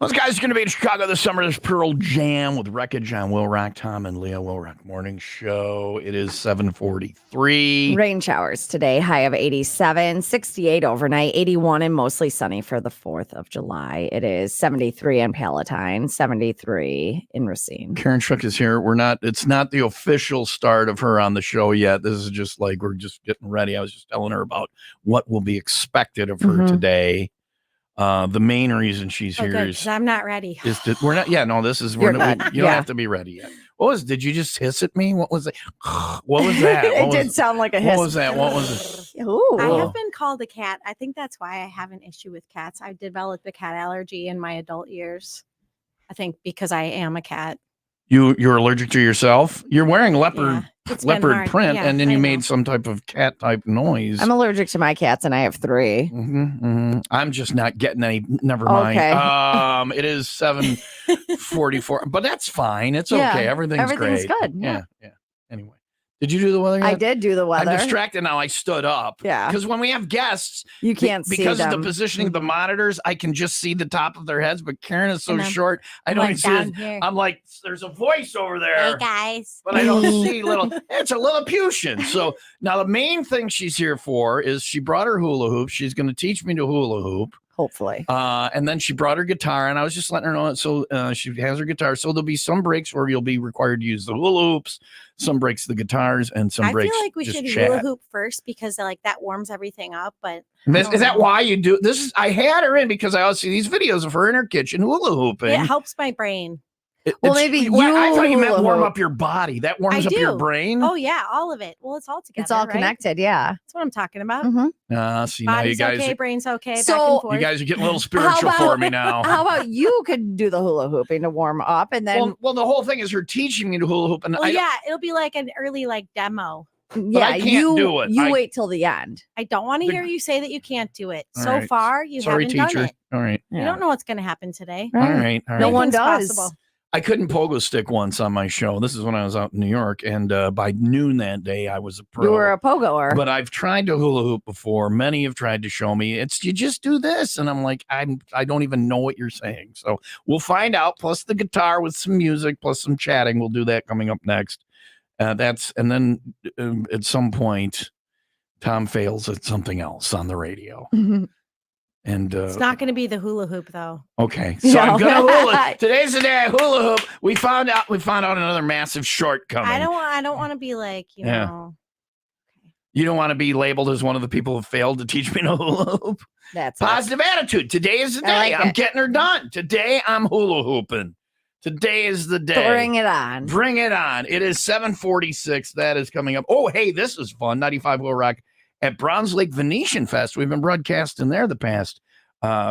Those guys are going to be in Chicago this summer. There's Pearl Jam with Wreckage on WIIL ROCK. Tom and Leah, WIIL ROCK Morning Show. It is 7:43. Rain showers today, high of 87, 68 overnight, 81 and mostly sunny for the 4th of July. It is 73 in Palatine, 73 in Racine. Karen Shook is here. It's not the official start of her on the show yet. This is just like we're just getting ready. I was just telling her about what will be expected of her today. The main reason she's here is I'm not ready. We're not. Yeah, no. This is you don't have to be ready yet. Did you just hiss at me? What was it? What was that? It did sound like a hiss. What was that? What was it? Ooh. I have been called a cat. I think that's why I have an issue with cats. I developed a cat allergy in my adult years. I think because I am a cat. You're allergic to yourself? You're wearing leopard print, yeah, and then you made some type of cat type noise. I'm allergic to my cats, and I have 3. I'm just not getting any. Never mind. Okay. It is 7:44, but that's fine. It's okay. Everything's great. Good. Yeah. Anyway. Did you do the weather yet? I did do the weather. I'm distracted now. I stood up. Yeah. Because when we have guests, you can't see because them. of the positioning of the monitors, I can just see the top of their heads. But Karen is so short, I don't even see it. I'm like, there's a voice over there. Hey guys. But I don't see it's a Lilliputian. So now the main thing she's here for is she brought her hula hoop. She's going to teach me to hula hoop. Hopefully. And then she brought her guitar, and I was just letting her know it. So she has her guitar. So there'll be some breaks where you'll be required to use the hula hoops, some breaks the guitars, and some breaks. I feel like we should hula hoop first because that warms everything up. But is that why you do this? I had her in because I always see these videos of her in her kitchen hula hooping. It helps my brain. I thought you meant warm up your body. That warms up your brain. Oh yeah, all of it. Well, it's all together. It's all connected. Yeah, that's what I'm talking about. See, Body's now you guys, okay, brain's okay. So you guys are getting a little spiritual for me now. How about you could do the hula hooping to warm up, and then well, the whole thing is her teaching me to hula hoop, and it'll be like an early demo. Yeah, I can't do it. You wait till the end. I don't want to hear you say that you can't do it. So far, you haven't done it. All right. You don't know what's going to happen today. All right. No one does. Possible. I couldn't pogo stick once on my show. This is when I was out in New York, and by noon that day, I was a pro. You were a pogoer. But I've tried to hula hoop before. Many have tried to show me. You just do this, and I'm like, I don't even know what you're saying. So we'll find out. Plus the guitar with some music, plus some chatting. We'll do that coming up next. And then at some point, Tom fails at something else on the radio. And it's not going to be the hula hoop though. Okay, so I'm gonna hula. Today's the day I hula hoop. We found out another massive shortcoming. I don't want to be like you know. You don't want to be labeled as one of the people who failed to teach me to hula hoop. That's positive attitude. Today is the day. I'm getting her done. Today I'm hula hooping. Today is the day. Bring it on. Bring it on. It is 7:46. That is coming up. Oh, hey, this is fun. 95 WIIL ROCK at Browns Lake Venetian Fest. We've been broadcasting there the past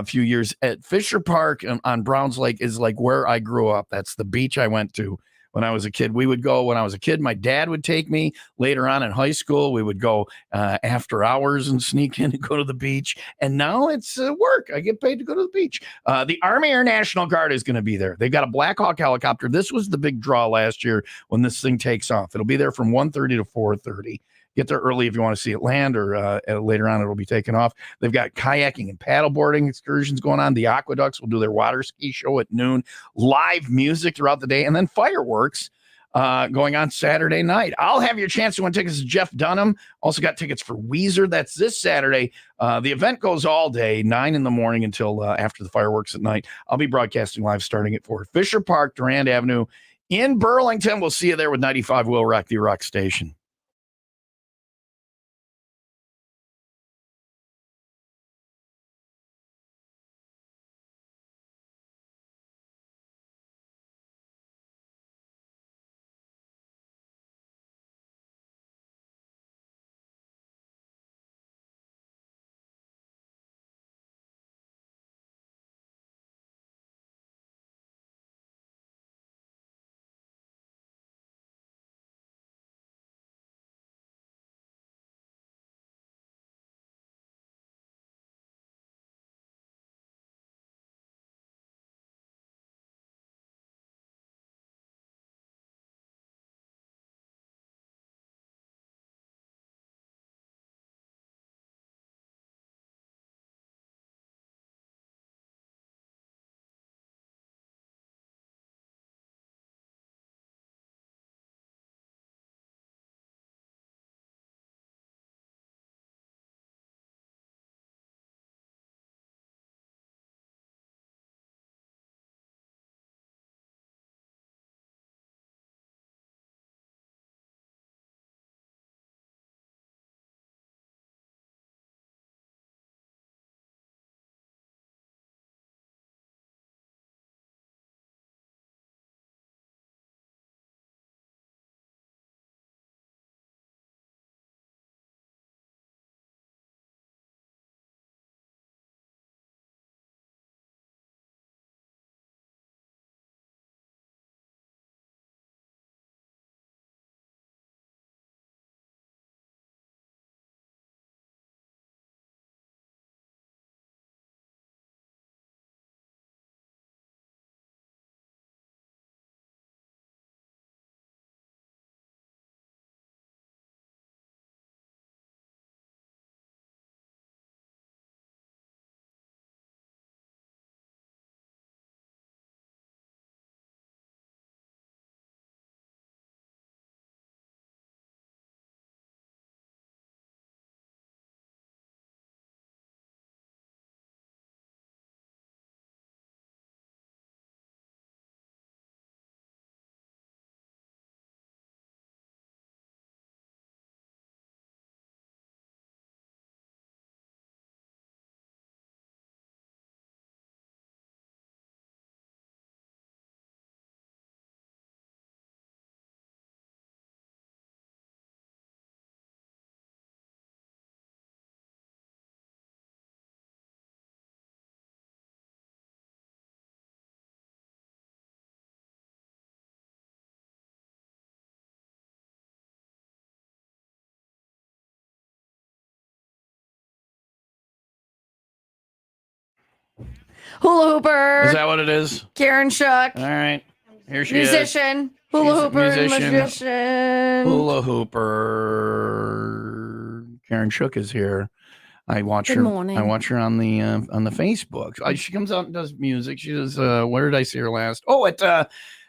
few years. At Fisher Park on Browns Lake is like where I grew up. That's the beach I went to when I was a kid. We would go when I was a kid. My dad would take me. Later on in high school, we would go after hours and sneak in and go to the beach. And now it's work. I get paid to go to the beach. The Army Air National Guard is going to be there. They've got a Black Hawk helicopter. This was the big draw last year when this thing takes off. It'll be there from 1:30 to 4:30. Get there early if you want to see it land, or later on it'll be taken off. They've got kayaking and paddleboarding excursions going on. The Aqueducts will do their water ski show at noon. Live music throughout the day, and then fireworks going on Saturday night. I'll have your chance to win tickets to Jeff Dunham. Also got tickets for Weezer. That's this Saturday. The event goes all day, 9 in the morning until after the fireworks at night. I'll be broadcasting live starting at 4. Fisher Park, Durand Avenue in Burlington. We'll see you there with 95 WIIL ROCK, the rock station. Hula hooper. Is that what it is? Karen Shook. All right. Here she is. Musician. Hula She's a hooper and musician. magician. Hula hooper. Karen Shook is here. I watch Good her. morning. I watch her on the Facebook. She comes out and does music. She does. Where did I see her last? Oh, at the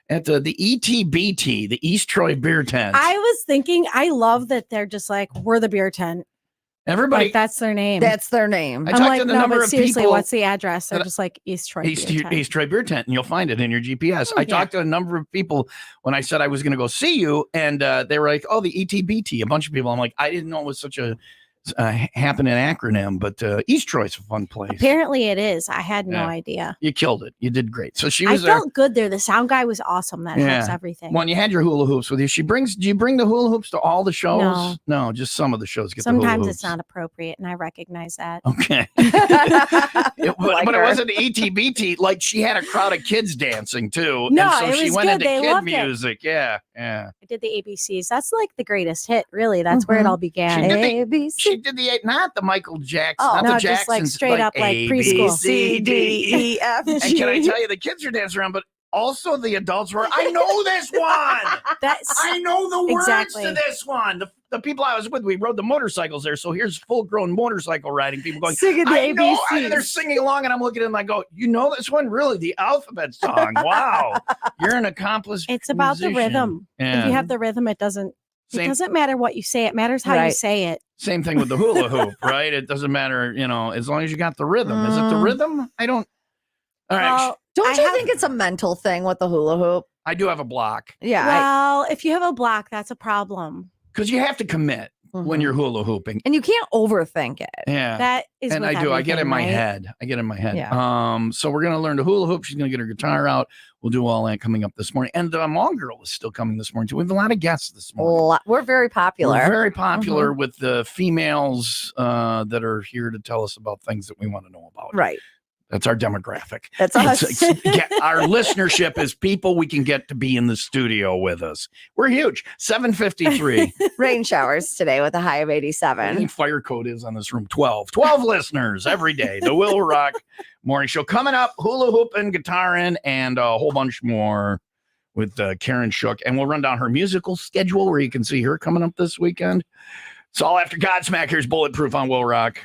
ETBT, the East Troy Beer Tent. I was thinking, I love that they're just like, we're the beer tent. Everybody, Like, that's their name. That's their name. I I'm talked like, to the no, number but of seriously, people. what's the address? They're that- just like East Troy East, Beer Tent. East Troy Beer Tent, and you'll find it in your GPS. I yeah. talked to a number of people when I said I was going to go see you, and they were like, "Oh, the ETBT." A bunch of people. I'm like, I didn't know it was such a happening acronym, but East Troy's a fun place. Apparently it is. I had no Yeah. idea. You killed it. You did great. So she I was there. felt good there. The sound guy was awesome. That helps everything. When you had your hula hoops with you, do you bring the hula hoops to all the shows? No, just some of the shows get the hula Sometimes hoops. it's not appropriate, and I recognize that. Okay. But it wasn't ETBT. Like, she had a crowd of kids dancing too. No, and so it she was went good. into They kid loved it. music. Yeah. I did the ABCs. That's like the greatest hit, really. That's where it all began. She did ABC. She did not the Michael Jackson, Oh, not no, the just like Jacksons, straight up like A, preschool. B, C, D, E. F, And can I tell you, the kids are dancing around, but also the adults were, I know this one. That's I know the words Exactly. to this one. The people I was with, we rode the motorcycles there. So here's full-grown motorcycle riding people going, Singing the I know. ABCs. And they're singing along, and I'm looking at them. I go, you know this one? Really? The alphabet song. Wow. You're an accomplished it's about the musician. rhythm. Yeah. If you have the rhythm, it doesn't Same- matter what you say. It matters how you Right. say it. Same thing with the hula hoop, right? It doesn't matter, as long as you got the rhythm. Is it the rhythm? I don't. All right. Well, Don't I you have- think it's a mental thing with the hula hoop? I do have a block Yeah. Well, if you have a block, that's a problem. because you have to commit when you're hula hooping. and you can't overthink it. Yeah. That is And with I do. I get in everything, my right? head. Yeah. So we're gonna learn to hula hoop. She's gonna get her guitar out. We'll do all that coming up this morning. And the Mall Girl is still coming this morning too. We have a lot of guests this morning. We're very popular. We're very popular with the females that are here to tell us about things that we want to know about. Right. That's our demographic. That's us. Our listenership is people we can get to be in the studio with us. We're huge. 753. Rain showers today with a high of I 87. think fire code is on this room. 12 listeners every day. The WIIL Rock Morning Show coming up. Hula hoop and guitar in, and a whole bunch more with Karen Shook. And we'll run down her musical schedule where you can see her coming up this weekend. It's all after Godsmack. Here's Bulletproof on WIIL Rock.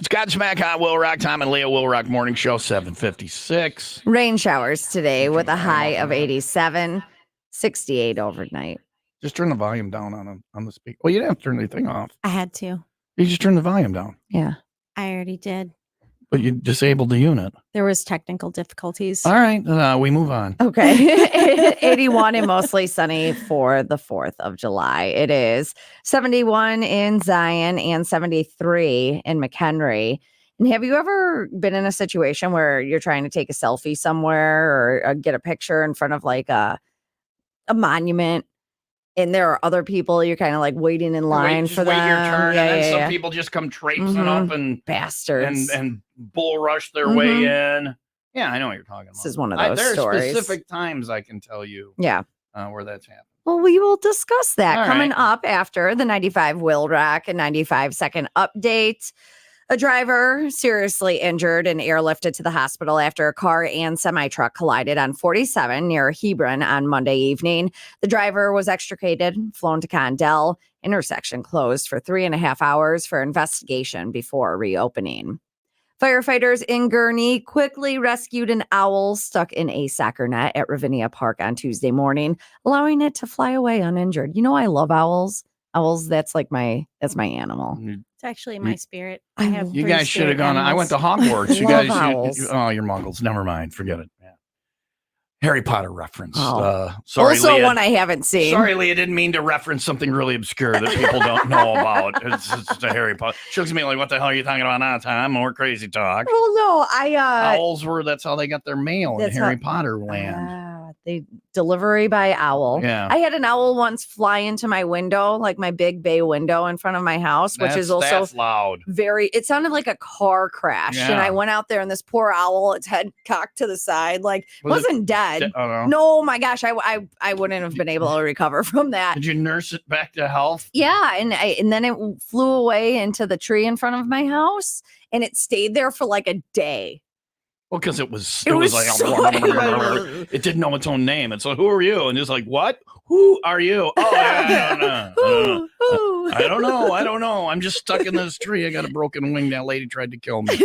It's Godsmack Hot Will Rock. Tom and Leah Will Rock Morning Show, 7:56. Rain showers today with a high of 87, 68 overnight. Just turn the volume down on the speaker. Well, you didn't have to turn anything off. I had to. You just turn the volume down. Yeah. I already did. But you disabled the unit. There was technical difficulties. All right, we move on. Okay. 81 and mostly sunny for the 4th of July. It is 71 in Zion and 73 in McHenry. And have you ever been in a situation where you're trying to take a selfie somewhere or get a picture in front of like a monument? And there are other people, you're kind of like waiting in line for them. Wait your turn, Yeah, and then yeah, some yeah. people just come traipsing up and Bastards. and bull rush their way in. Yeah, I know what you're talking about. This is one of those There are stories. specific times I can tell you Yeah. where that's happened. Well, we will discuss that All coming right. up after the 95 WIIL ROCK and 95-second update. A driver seriously injured and airlifted to the hospital after a car and semi-truck collided on 47 near Hebron on Monday evening. The driver was extricated, flown to Condell. Intersection closed for 3.5 hours for investigation before reopening. Firefighters in Gurnee quickly rescued an owl stuck in a soccer net at Ravinia Park on Tuesday morning, allowing it to fly away uninjured. You know, I love owls. Owls, that's my animal. It's actually my spirit. I I have. You three guys should have spirit gone. I went to animals. Hogwarts. You Love guys, owls. you're muggles. Never mind. Forget it. Yeah. Harry Potter reference. Oh. Sorry, Also, Leah. one I haven't seen. Sorry, Leah. Didn't mean to reference something really obscure that people don't know about. It's a Harry Potter. She looks at me like, "What the hell are you talking about now, Tom? More crazy talk." Well, no, Owls were. That's how they got their mail in That's Harry how- Potter land. they delivery by owl. Yeah. I had an owl once fly into my window, like my big bay window in front of my house, which is also that's loud. it sounded like a car crash. And Yeah. I went out there and this poor owl, its head cocked to the side, like Was it wasn't dead. Oh, no. No, my gosh, I wouldn't have been able to recover from that. Did you nurse it back to health? Yeah, and then it flew away into the tree in front of my house, and it stayed there for like a day. Well, because it was like so- it didn't know its own name. And so, who are you? And it's like, what? Who are you? Oh, I don't know. I don't know. I'm just stuck in this tree. I got a broken wing. That lady tried to kill me.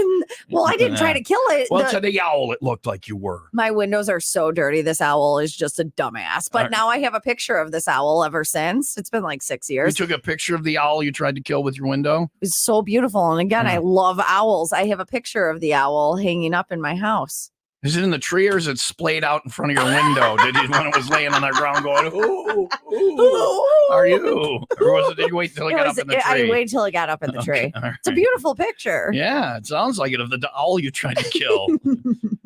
Well, I didn't try to kill it. Well, to the owl, it looked like you were. My windows are so dirty. This owl is just a dumbass. But now I have a picture of this owl ever since. It's been like 6 You years. took a picture of the owl you tried to kill with your window? It's so beautiful. And again, I love owls. I have a picture of the owl hanging up in my house. Is it in the tree or is it splayed out in front of your window? Did you, when it was laying on the ground going, who are you? Or was it, did you wait till it got up in the tree? I waited till it got up in the tree. All It's a right. beautiful picture. Yeah, it sounds like it of the owl you tried to kill.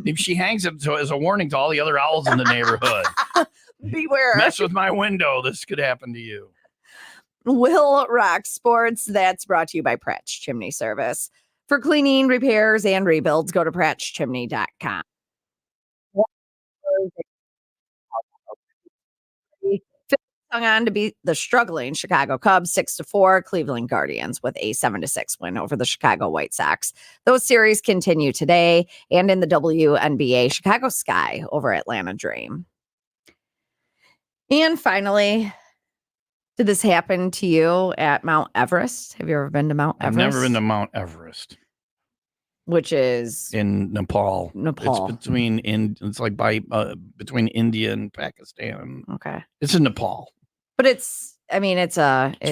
If she hangs it as a warning to all the other owls in the neighborhood. Beware. Mess with my window. This could happen to you. WIIL ROCK Sports. That's brought to you by Pratch Chimney Service. For cleaning, repairs, and rebuilds, go to pratchchimney.com. Hung on to beat the struggling Chicago Cubs 6-4, Cleveland Guardians with a 7-6 win over the Chicago White Sox. Those series continue today, and in the WNBA, Chicago Sky over Atlanta Dream. And finally, did this happen to you at Mount Everest? Have you ever been to Mount I've Everest? never been to Mount Everest Which is in Nepal. Nepal. It's it's like between India and Pakistan. Okay. It's in Nepal. But it's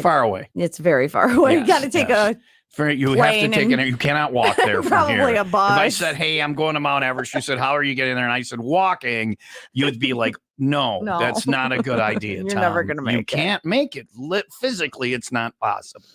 Far away. It's very far away. You Yes, got to take yes. You have to plane take and- it. You cannot walk there from probably here. a bus. If I said, "Hey, I'm going to Mount Everest," you said, "How are you getting there?" And I said, "Walking," you'd be like, "No, No. that's not a good idea. You're never Tom. gonna You make it." can't make it. Physically, it's not possible.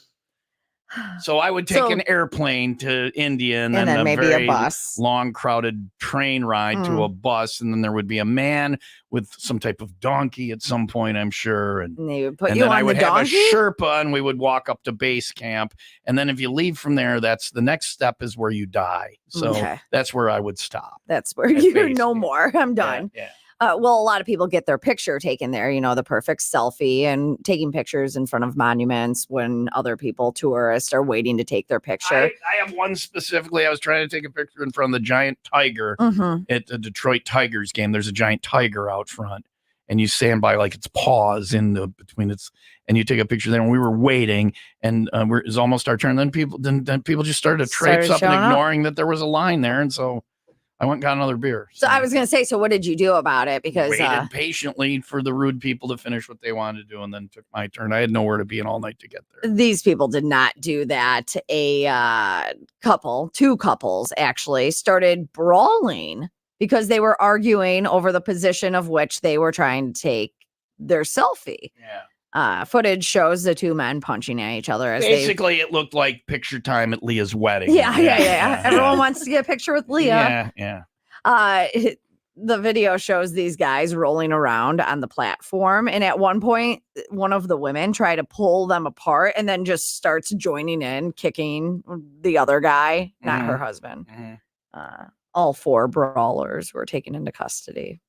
So I would take an airplane to India and then a maybe very a bus. long, crowded train ride to a bus, and then there would be a man with some type of donkey at some point, I'm sure, and They would put and you then on I would the have donkey. a Sherpa, and we would walk up to base camp. And then if you leave from there, that's the next step is where you die. So Okay. that's where I would stop. That's where At you're base no camp. more. I'm done. Yeah. Well, a lot of people get their picture taken there, the perfect selfie and taking pictures in front of monuments when other people, tourists, are waiting to take their picture. I have one specifically. I was trying to take a picture in front of the giant tiger Mhm. at the Detroit Tigers game. There's a giant tiger out front. and you stand by like its paws in the between its, and you take a picture there. And we were waiting, and it was almost our turn. Then people just started to traipse up and ignoring that there was a line there, and so I went and got another beer. So I was going to say, so what did you do about it? Because waited patiently for the rude people to finish what they wanted to do, and then took my turn. I had nowhere to be all night to get there. These people did not do that. Two couples actually started brawling because they were arguing over the position of which they were trying to take their selfie. Yeah. Footage shows the two men punching at each other. Basically, it looked like picture time at Leah's wedding. Yeah. Everyone wants to get a picture with Leah. Yeah. The video shows these guys rolling around on the platform. And at one point, one of the women tried to pull them apart and then just starts joining in, kicking the other guy, not her husband. All four brawlers were taken into custody.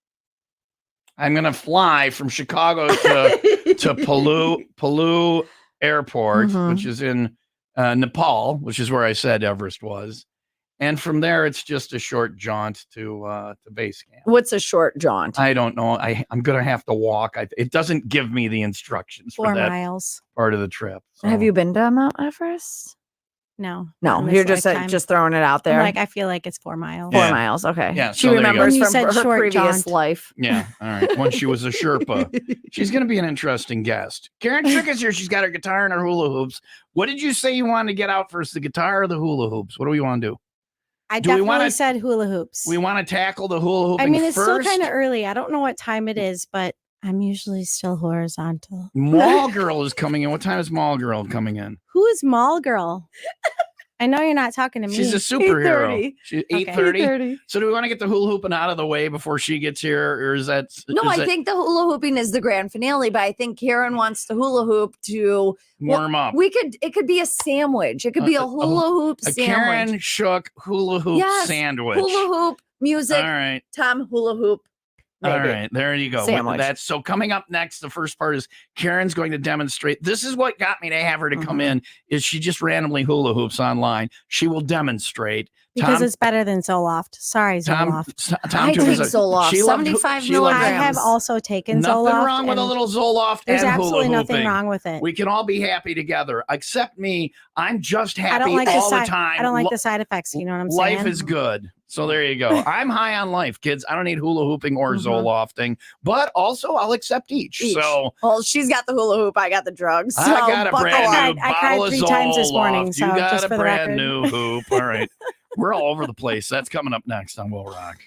I'm going to fly from Chicago to Palu Airport, which is in Nepal, which is where I said Everest was. And from there, it's just a short jaunt to base camp. What's a short jaunt? I don't know. I'm going to have to walk. It doesn't give me the instructions 4 for that miles. part of the trip. So. Have you been to Mount Everest? No, you're just throwing it out there. I feel like it's 4 miles. 4 miles. Okay. Yeah. She remembers from her previous jaunt. life. Yeah. All right. When she was a Sherpa, she's going to be an interesting guest. Karen Trick is here. She's got her guitar and her hula hoops. What did you say you wanted to get out first? The guitar or the hula hoops? What do we want to do? I definitely said hula hoops. We want to tackle the hula hooping. I mean, it's first. still kind of early. I don't know what time it is, but I'm usually still horizontal. Mall Girl is coming in. What time is Mall Girl coming in? Who is Mall Girl? I know you're not talking to me. She's a superhero. 8:30. She's Okay. 8:30. So do we want to get the hula hooping out of the way before she gets here, or is that? No, I think the hula hooping is the grand finale, but I think Karen wants the hula hoop to warm up. It could be a sandwich. It could be a hula hoop a sandwich. Karen Shook hula hoop sandwich. Hula hoop music. All right. Tom hula hoop. Maybe. All right, there you go. Sandwich. That's so coming up next. The first part is Karen's going to demonstrate. This is what got me to have her to come in. Is she just randomly hula hoops online? She will demonstrate because it's better than Zoloft. Sorry, Zoloft. I take Zoloft. 75 milligrams. I have also taken Zoloft. Nothing wrong with a little Zoloft. There's and absolutely hula nothing hooping. wrong with it. We can all be happy together, except me. I'm just happy I don't like all the time. I don't like the side effects. You know what I'm saying? Life is good. So there you go. I'm high on life, kids. I don't need hula hooping or Zolofting, but also I'll accept each. So, well, she's got the hula hoop. I got the drugs. So I got a brand new I cried 3 times this morning. Zoloft. So you got just a for the brand record. new hoop. All right. We're all over the place. That's coming up next on WIIL Rock.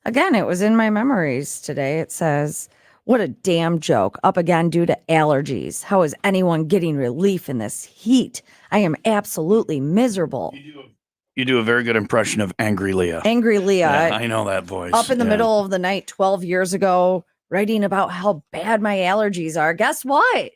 Again, it was in my memories today. It says, what a damn joke. Up again due to allergies. How is anyone getting relief in this heat? I am absolutely miserable. You do a very good impression of Angry Leah. Angry Leah. Yeah, I know that voice. Up in the middle of the night 12 years ago, writing about how bad my allergies are. Guess what?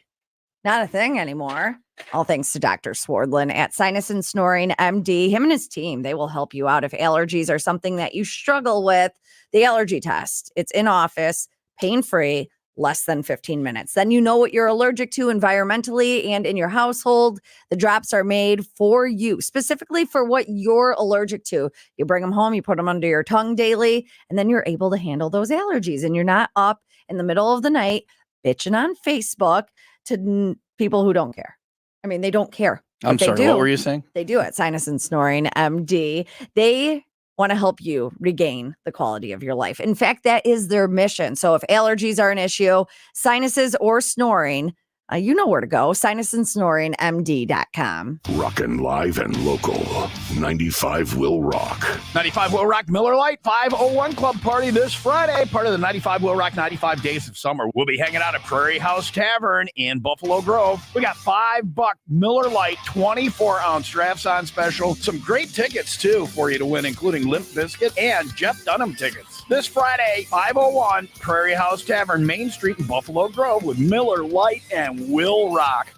Not a thing anymore. All thanks to Dr. Swardlin at Sinus and Snoring MD. Him and his team, they will help you out if allergies are something that you struggle with. The allergy test, it's in office, pain-free, less than 15 minutes. Then you know what you're allergic to environmentally and in your household. The drops are made for you, specifically for what you're allergic to. You bring them home, you put them under your tongue daily, and then you're able to handle those allergies. And you're not up in the middle of the night bitching on Facebook to people who don't care. I mean, they don't care. I'm sorry, what were you saying? They do at Sinus and Snoring MD. They want to help you regain the quality of your life. In fact, that is their mission. So if allergies are an issue, sinuses or snoring, you know where to go. sinusandsnoringmd.com. Rockin' live and local. 95 WIIL ROCK. 95 WIIL ROCK Miller Lite 501 Club Party this Friday. Part of the 95 WIIL ROCK 95 Days of Summer. We'll be hanging out at Prairie House Tavern in Buffalo Grove. We got $5 Miller Lite 24-ounce drafts on special. Some great tickets, too, for you to win, including Limp Bizkit and Jeff Dunham tickets. This Friday, 501 Prairie House Tavern, Main Street in Buffalo Grove with Miller Lite and WIIL ROCK.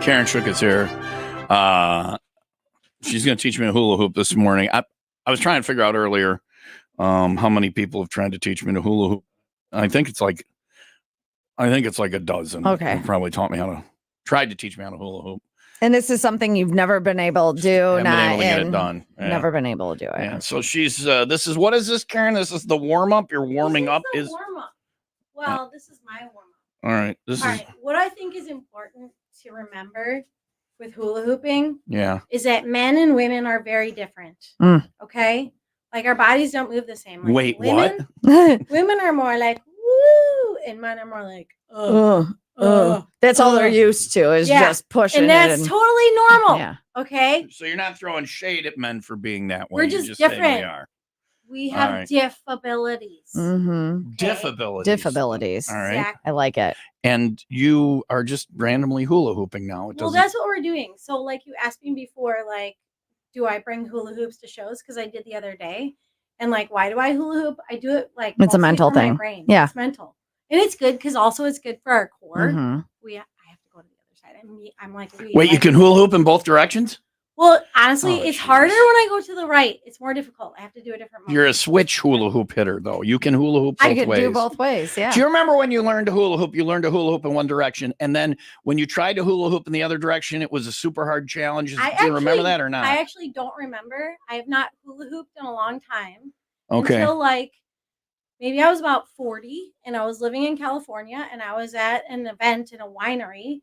Karen Shook is here. She's going to teach me a hula hoop this morning. I was trying to figure out earlier how many people have tried to teach me to hula hoop. I think it's like a dozen. Okay. Who probably tried to teach me how to hula hoop. And this is something you've never been able to do. Haven't been able to get it done. Yeah. Never been able to do it. Yeah. So she's. What is this, Karen? This is the warm up. You're warming up. Warm up. Well, this is my warm up. All right. All right. What I think is important to remember with hula hooping, yeah, is that men and women are very different. Okay, like our bodies don't move the same. Like wait, women, what? Women are more like woo, and men are more like That's all they're used to is just pushing, and that's totally normal. Yeah. Okay. So you're not throwing shade at men for being that way. We're just different. Saying we are. We have diffabilities. Mm-hmm. Okay? Diffabilities. All right. Exactly. I like it. And you are just randomly hula hooping now. Well, that's what we're doing. So, like you asked me before, like, do I bring hula hoops to shows? Because I did the other day. And like, why do I hula hoop? I do it like it's a mental for my thing. brain. Yeah, it's mental, and it's good because also it's good for our core. Mm-hmm. I have to go to the other side. I'm like, wait, you can hula hoop in both directions? Well, honestly, it's harder when I go to the right. It's more difficult. I have to do a different motion. You're a switch hula hoop hitter, though. You can hula hoop both ways. I can do both ways, yeah. Do you remember when you learned to hula hoop? You learned to hula hoop in one direction, and then when you tried to hula hoop in the other direction, it was a super hard challenge. Do you remember that or not? I actually don't remember. I have not hula hooped in a long time. Okay. Until like maybe I was about 40, and I was living in California, and I was at an event in a winery,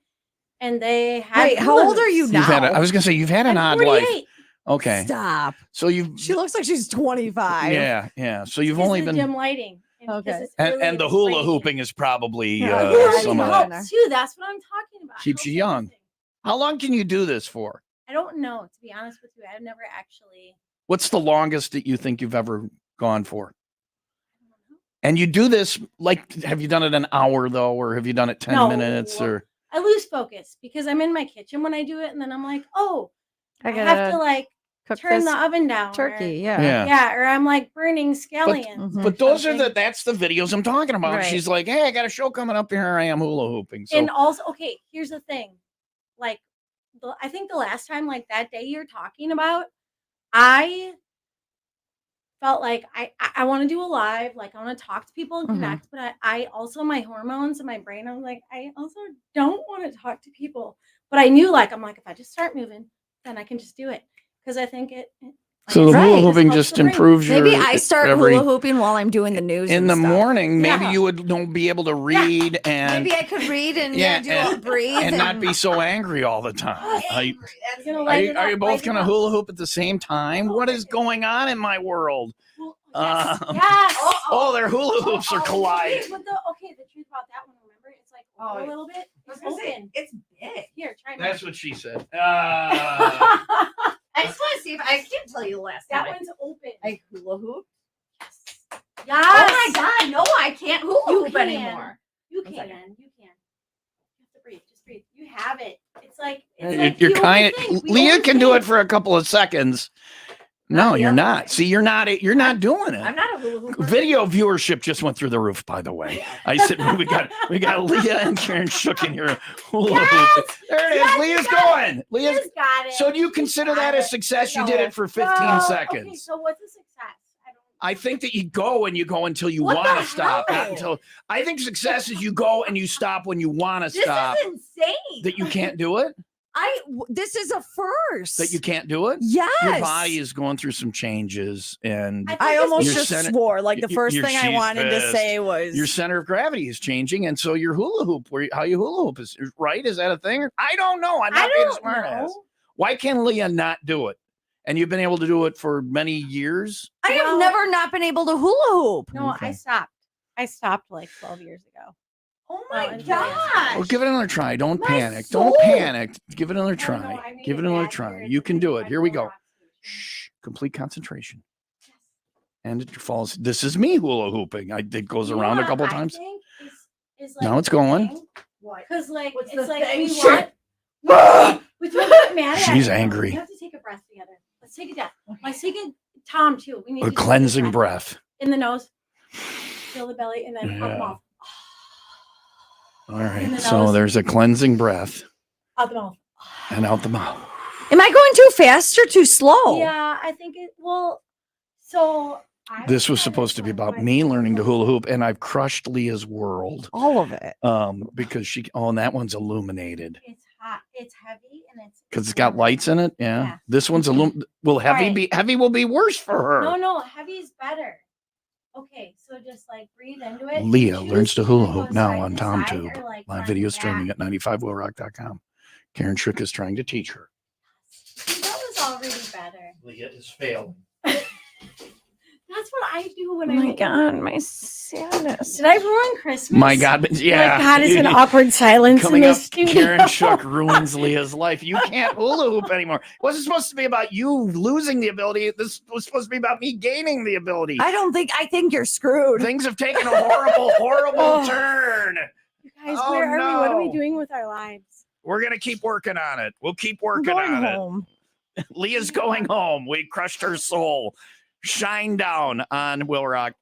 and they had. Wait, how old are you now? I was gonna say you've had an odd life. Okay. Stop. So she looks like she's 25. Yeah. So you've only been dim lighting. Okay. And the hula hooping is probably some of that. that. Too. That's what I'm talking about. Keeps you young. How long can you do this for? I don't know, to be honest with you. I've never actually. What's the longest that you think you've ever gone for? And you do this, like, have you done it an hour though, or have you done it 10 minutes? Or I lose focus because I'm in my kitchen when I do it, and then I'm like, oh, I gotta have to like turn the oven down. Turkey, or I'm like burning scallions. But those are that's the videos I'm talking about. Right. She's like, hey, I got a show coming up here. I am hula hooping. So. And also, okay, here's the thing. Like, I think the last time, like that day you're talking about, I felt like I want to do a live, like I want to talk to people and connect, but I also, my hormones and my brain, I'm like, I also don't want to talk to people. But I knew, like, I'm like, if I just start moving, then I can just do it. Because I think it so the hula hooping just improves your. Maybe I start hula hooping while I'm doing the news in the morning. Maybe you would be able to read and maybe I could read and do a breathe and not be so angry all the time. Are you both going to hula hoop at the same time? What is going on in my world? Yes. Oh, their hula hoops are colliding. But the truth about that one, remember, it's like a little bit. It's open. It's big. Here, try mine. That's what she said. I just want to see if I can't tell you the last That time. one's open. I hula hoop. Yes. Oh my god, no, I can't hula You hoop can. anymore. You One can. second. You can. You have to breathe. Just breathe. You have it. It's like You're the kind overthink. of We Leah can do it overthink. for a couple of seconds. No, Not the you're other not. way. See, you're not doing it. I'm not a hula hooper. Video viewership just went through the roof, by the way. I said we got Leah and Karen Shook in here. Hula hoop. There it is. Yes, Leah's you got going. You Leah's. just got it. So do you You consider got that a it. success? You No. did it for 15 No. seconds. Okay, so what's a success? I think that you go until you What want the to stop. Not hell? until I think success is you go and you stop when you want to This stop. is insane. That you can't do it. This is a first. That you can't do it. Yes. Your body is going through some changes, and I almost Your just center- swore. Like the first your- thing I she's wanted to pissed. say was your center of gravity is changing, and so your hula hoop, how you hula hoop is right. Is that a thing? I don't know. I'm I not being a don't smart ass. know. Why can Leah not do it? And you've been able to do it for many years. I have Well- never not been able to hula hoop. No, Okay. I stopped. I stopped like 12 years ago. Oh my my gosh. gosh. Well, give it another try. Don't My panic. soul. Don't panic. Give it another No, try. I made Give it another bad try. here. You It's can like do it. Here we Red go. Rock Station. Shh. Complete concentration. Yes. And it falls. This is me hula hooping. It goes You know around a what couple I times. think is Now it's going. What? Because like What's it's the like thing? we Shit. want. We don't get mad at She's it. angry. We have to take a breath together. Let's take a death. Let's take a Tom too. We need A to take cleansing breath. in the nose, fill the belly, and then out the Yeah. mouth. All In right. the So nose. there's a cleansing breath Out the mouth. and out the mouth. Am I going too fast or too slow? Yeah, I think it. Well, so This was supposed to be about me learning to hula hoop, and I've crushed Leah's world. All of it. Because and that one's illuminated. It's hot. It's heavy, and Because it's got lights in it. Yeah. Yeah. This one's will heavy Right. be heavy will be worse for her. No, heavy's better. Okay, so just like breathe into it. Leah Choose learns to either hula go hoop now side on to side TomTube. or, like, Live front video to streaming back. at 95willrock.com. Karen Shook is trying to teach her. See, that was already better. Leah is failing. That's what I do Oh when I. my god, my sadness. Did I ruin Christmas? My God, but yeah. My God, it's an awkward silence Coming in the up, studio. Karen Shook ruins Leah's life. You can't hula hoop anymore. It wasn't supposed to be about you losing the ability. This was supposed to be about me gaining the ability. I think you're screwed. Things have taken a horrible, horrible Oh. turn. You guys, Oh, where are we? What are we no. doing with our lives? We're going to keep working on it. We'll keep I'm working going on home. it. Leah's going home. We crushed her soul. Shine down on WIIL Rock.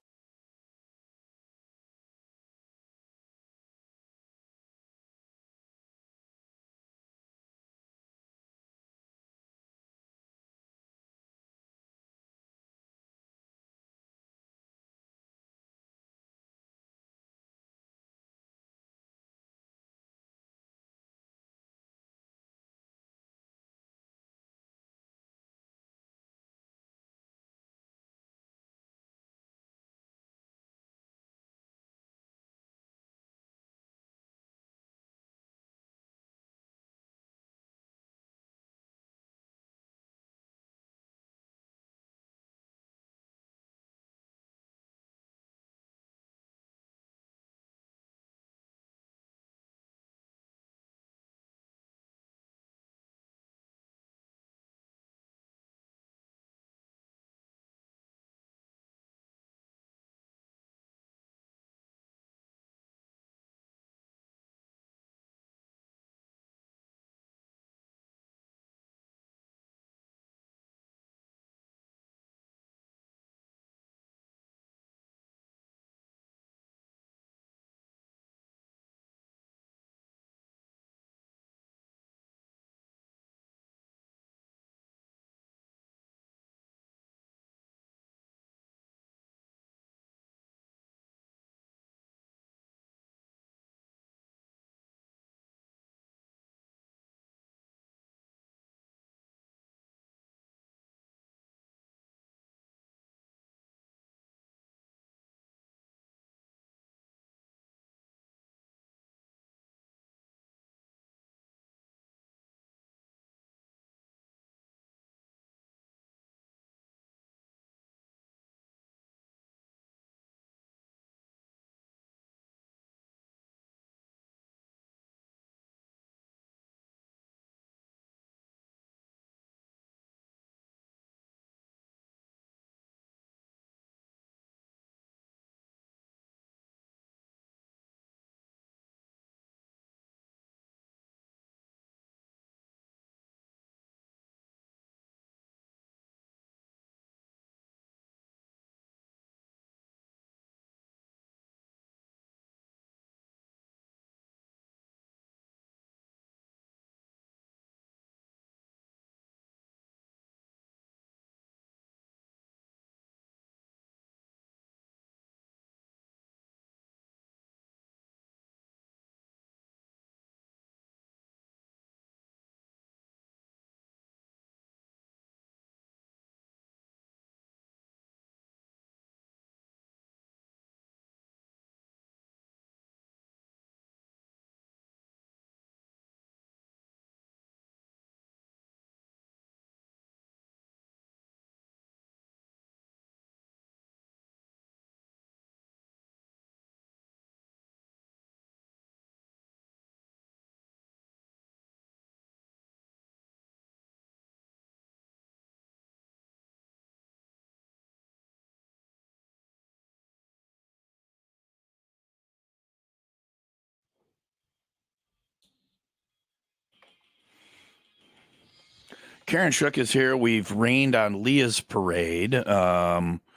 Karen Shook is here. We've rained on Leah's parade.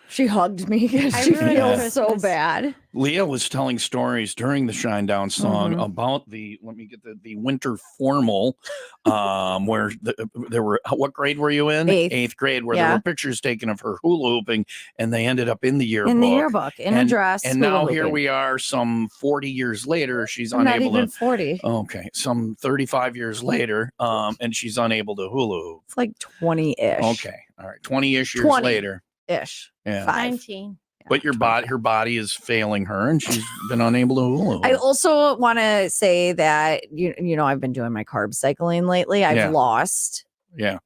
She hugged me because I she ruined feels so Christmas. bad. Leah was telling stories during the Shinedown song about let me get the winter formal, where there were, what grade were you in? Eighth grade, where there were pictures taken of her hula hooping, and they ended up in the yearbook. In a dress. And now here we are, some 40 years later, she's unable not even to. 40. Okay, some 35 years later, and she's unable to hula hoop. It's like 20-ish. Okay, all right, 20-ish years 20. later. Ish. Yeah. 19. But her body is failing her, and she's been unable to hula hoop. I also want to say that you know I've been doing my carb cycling lately. I've lost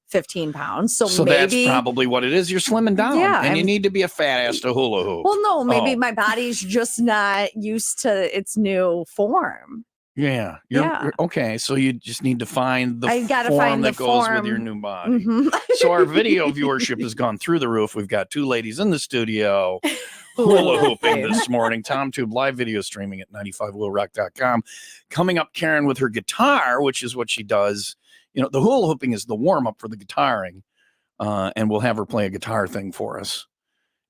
15 pounds. So maybe that's probably what it is. You're slimming down, and you need to be a fat ass to hula hoop. Well, no, maybe my body's just not used to its new form. Yeah. You're okay. So you just need to find the form that goes with your new body. So our video viewership has gone through the roof. We've got two ladies in the studio hula hooping this morning. TomTube live video streaming at 95WIILRock.com. Coming up, Karen with her guitar, which is what she does. You know, the hula hooping is the warm up for the guitaring, and we'll have her play a guitar thing for us.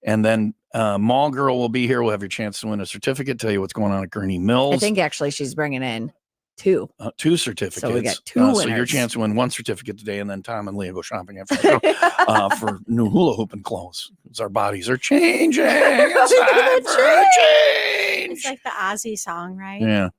And then Mall Girl will be here. We'll have your chance to win a certificate, tell you what's going on at Gurney Mills. I think actually she's bringing in two. Two certificates. So we got two winners. So your chance to win one certificate today, and then Tom and Leah go shopping after the show for new hula hooping clothes. Because our bodies are changing. It's time for a change. It's like the Ozzy song, right? Yeah.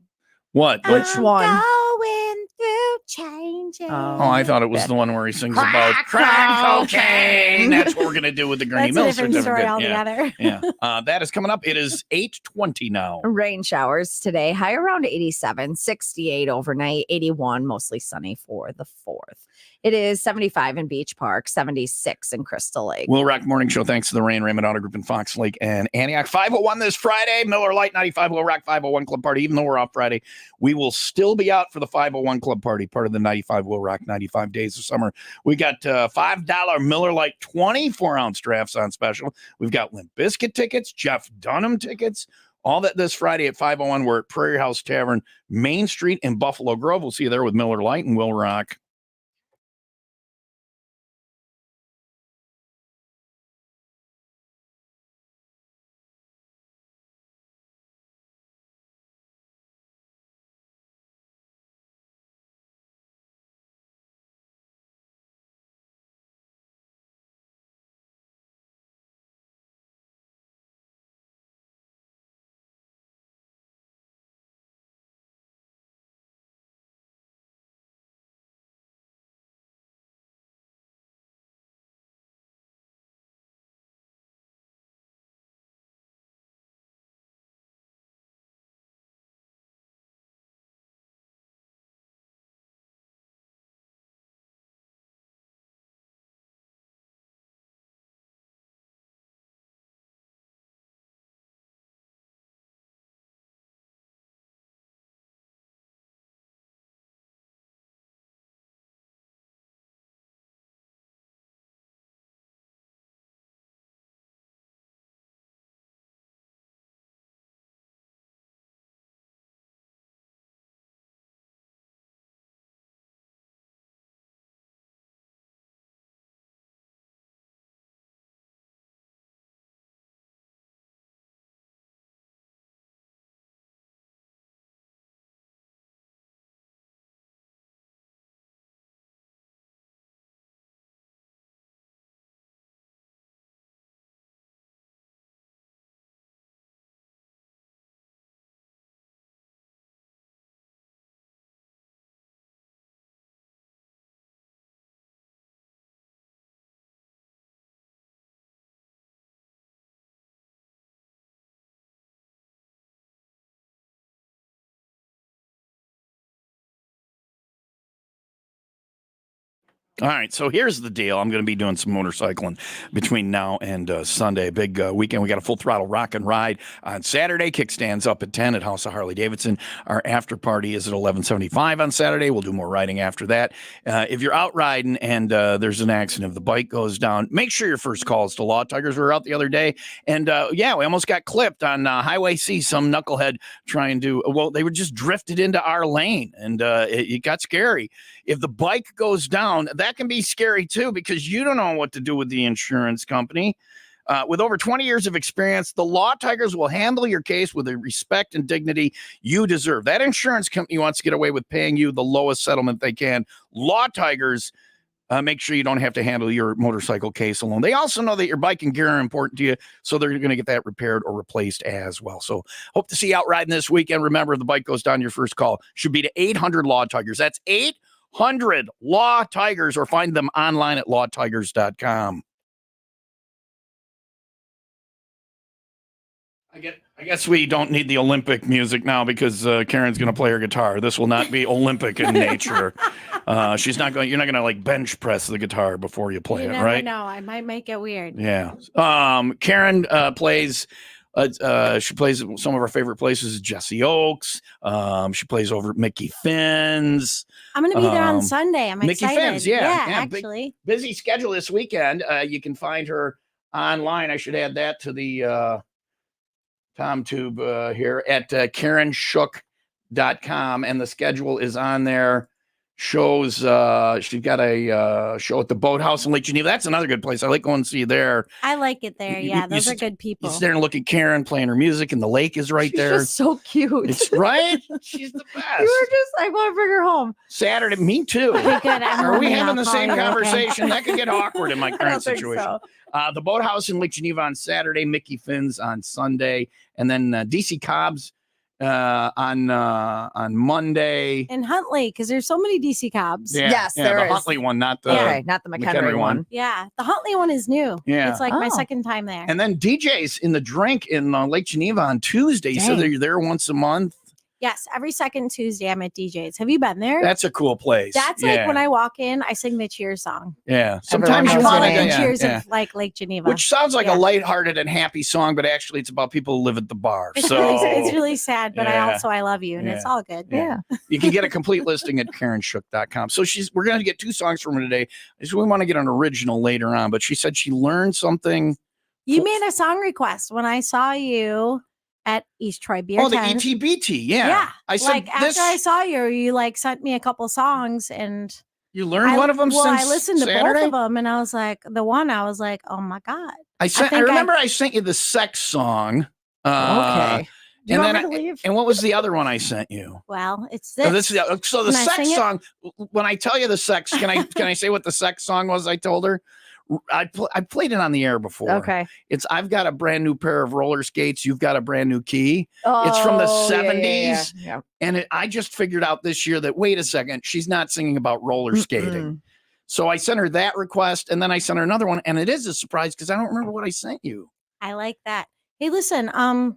What? Which one? Going through changes. Oh, I thought it was the one where he sings about crack cocaine. That's what we're going to do with the Gurney Mills certificate. Story certificate. altogether. Yeah. That is coming up. It is 8:20 now. Rain showers today, high around 87, 68 overnight, 81, mostly sunny for the 4th. It is 75 in Beach Park, 76 in Crystal Lake. WIIL ROCK Morning Show. Thanks to the Rain Raymond Auto Group in Fox Lake and Antioch. 501 this Friday. Miller Lite 95 WIIL ROCK 501 Club Party. Even though we're off Friday, we will still be out for the 501 Club Party, part of the 95 WIIL ROCK 95 Days of Summer. We got $5 Miller Lite 24-ounce drafts on special. We've got Limp Bizkit tickets, Jeff Dunham tickets. All that this Friday at 501. We're at Prairie House Tavern, Main Street in Buffalo Grove. We'll see you there with Miller Lite and WIIL ROCK. All right, so here's the deal. I'm going to be doing some motorcycling between now and Sunday. Big weekend. We got a full throttle rock and ride on Saturday. Kickstands up at 10 at House of Harley Davidson. Our after party is at 11:75 on Saturday. We'll do more riding after that. If you're out riding and there's an accident, if the bike goes down, make sure your first call is to Law Tigers. We were out the other day, and we almost got clipped on Highway C. Some knucklehead trying to, they were just drifted into our lane, and it got scary. If the bike goes down, that can be scary too, because you don't know what to do with the insurance company. With over 20 years of experience, the Law Tigers will handle your case with the respect and dignity you deserve. That insurance company wants to get away with paying you the lowest settlement they can. Law Tigers make sure you don't have to handle your motorcycle case alone. They also know that your bike and gear are important to you, so they're going to get that repaired or replaced as well. So hope to see you out riding this weekend. Remember, if the bike goes down, your first call should be to 800 Law Tigers. That's 800 Law Tigers, or find them online at lawtigers.com. I guess we don't need the Olympic music now, because Karen's going to play her guitar. This will not be Olympic in nature. She's not going. You're not going to like bench press the guitar before you play it, right? No, I might make it weird. Yeah. Karen plays. She plays at some of our favorite places, Jesse Oaks. She plays over at Mickey Finn's. I'm going to be there on Sunday. I'm Mickey excited. Finn's, yeah, actually. Busy schedule this weekend. You can find her online. I should add that to the TomTube here at KarenShook.com, and the schedule is on there. Shows she's got a show at the Boathouse in Lake Geneva. That's another good place. I like going to see you there. I like it there. Yeah, those are good people. You sit there and look at Karen playing her music, and the lake is right there. She's so cute. It's right. She's the best. I want to bring her home. Saturday, me too. Okay, good. Are we having the same Okay. conversation? That could get awkward in my current situation. So. The Boathouse in Lake Geneva on Saturday, Mickey Finn's on Sunday, and then DC Cobb's on Monday. In Huntley, because there's so many DC Cobbs. Yeah, Yes, yeah, there the is. Huntley one, not the Okay, not the McHenry one. Yeah, the Huntley one is new. Yeah. It's like my Oh. second time there. And then DJs in the Drink in Lake Geneva on Tuesday. So Dang. they're there once a month. Yes, every second Tuesday I'm at DJ's. Have you been there? That's a cool place. That's yeah. like when I walk in, I sing the Cheers song. Yeah. Sometimes you knows want the to name. yeah, Cheers yeah. of like Lake Geneva. Which sounds like Yeah. a lighthearted and happy song, but actually it's about people who live at the bar. it's, So it's really sad, but Yeah. I love you, and it's all good. Yeah. You can get a complete listing at KarenShook.com. So we're going to get 2 songs from her today. So we want to get an original later on, but she said she learned something. You made a song request when I saw you at East Troy Beer Oh, the Tent. ETBT. Yeah. Yeah. I said Like after I saw you like sent me a couple songs, and you learned one of them since I listened to Saturday? both of them, and I was like, oh my God. I remember I sent you the sex song. Okay. Do you and want then me to leave? and what was the other one I sent you? Well, it's So this. so the Can I sex sing it? song. When I tell you the sex, can I say what the sex song was? I told her. I played it on the air before. Okay. It's I've got a brand new pair of roller skates. You've got a brand new key. It's from the Oh, yeah, 70s. yeah. And I just figured out this year that, wait a second, she's not singing about roller skating. So I sent her that request, and then I sent her another one. And it is a surprise because I don't remember what I sent you. I like that. Hey, listen, I'm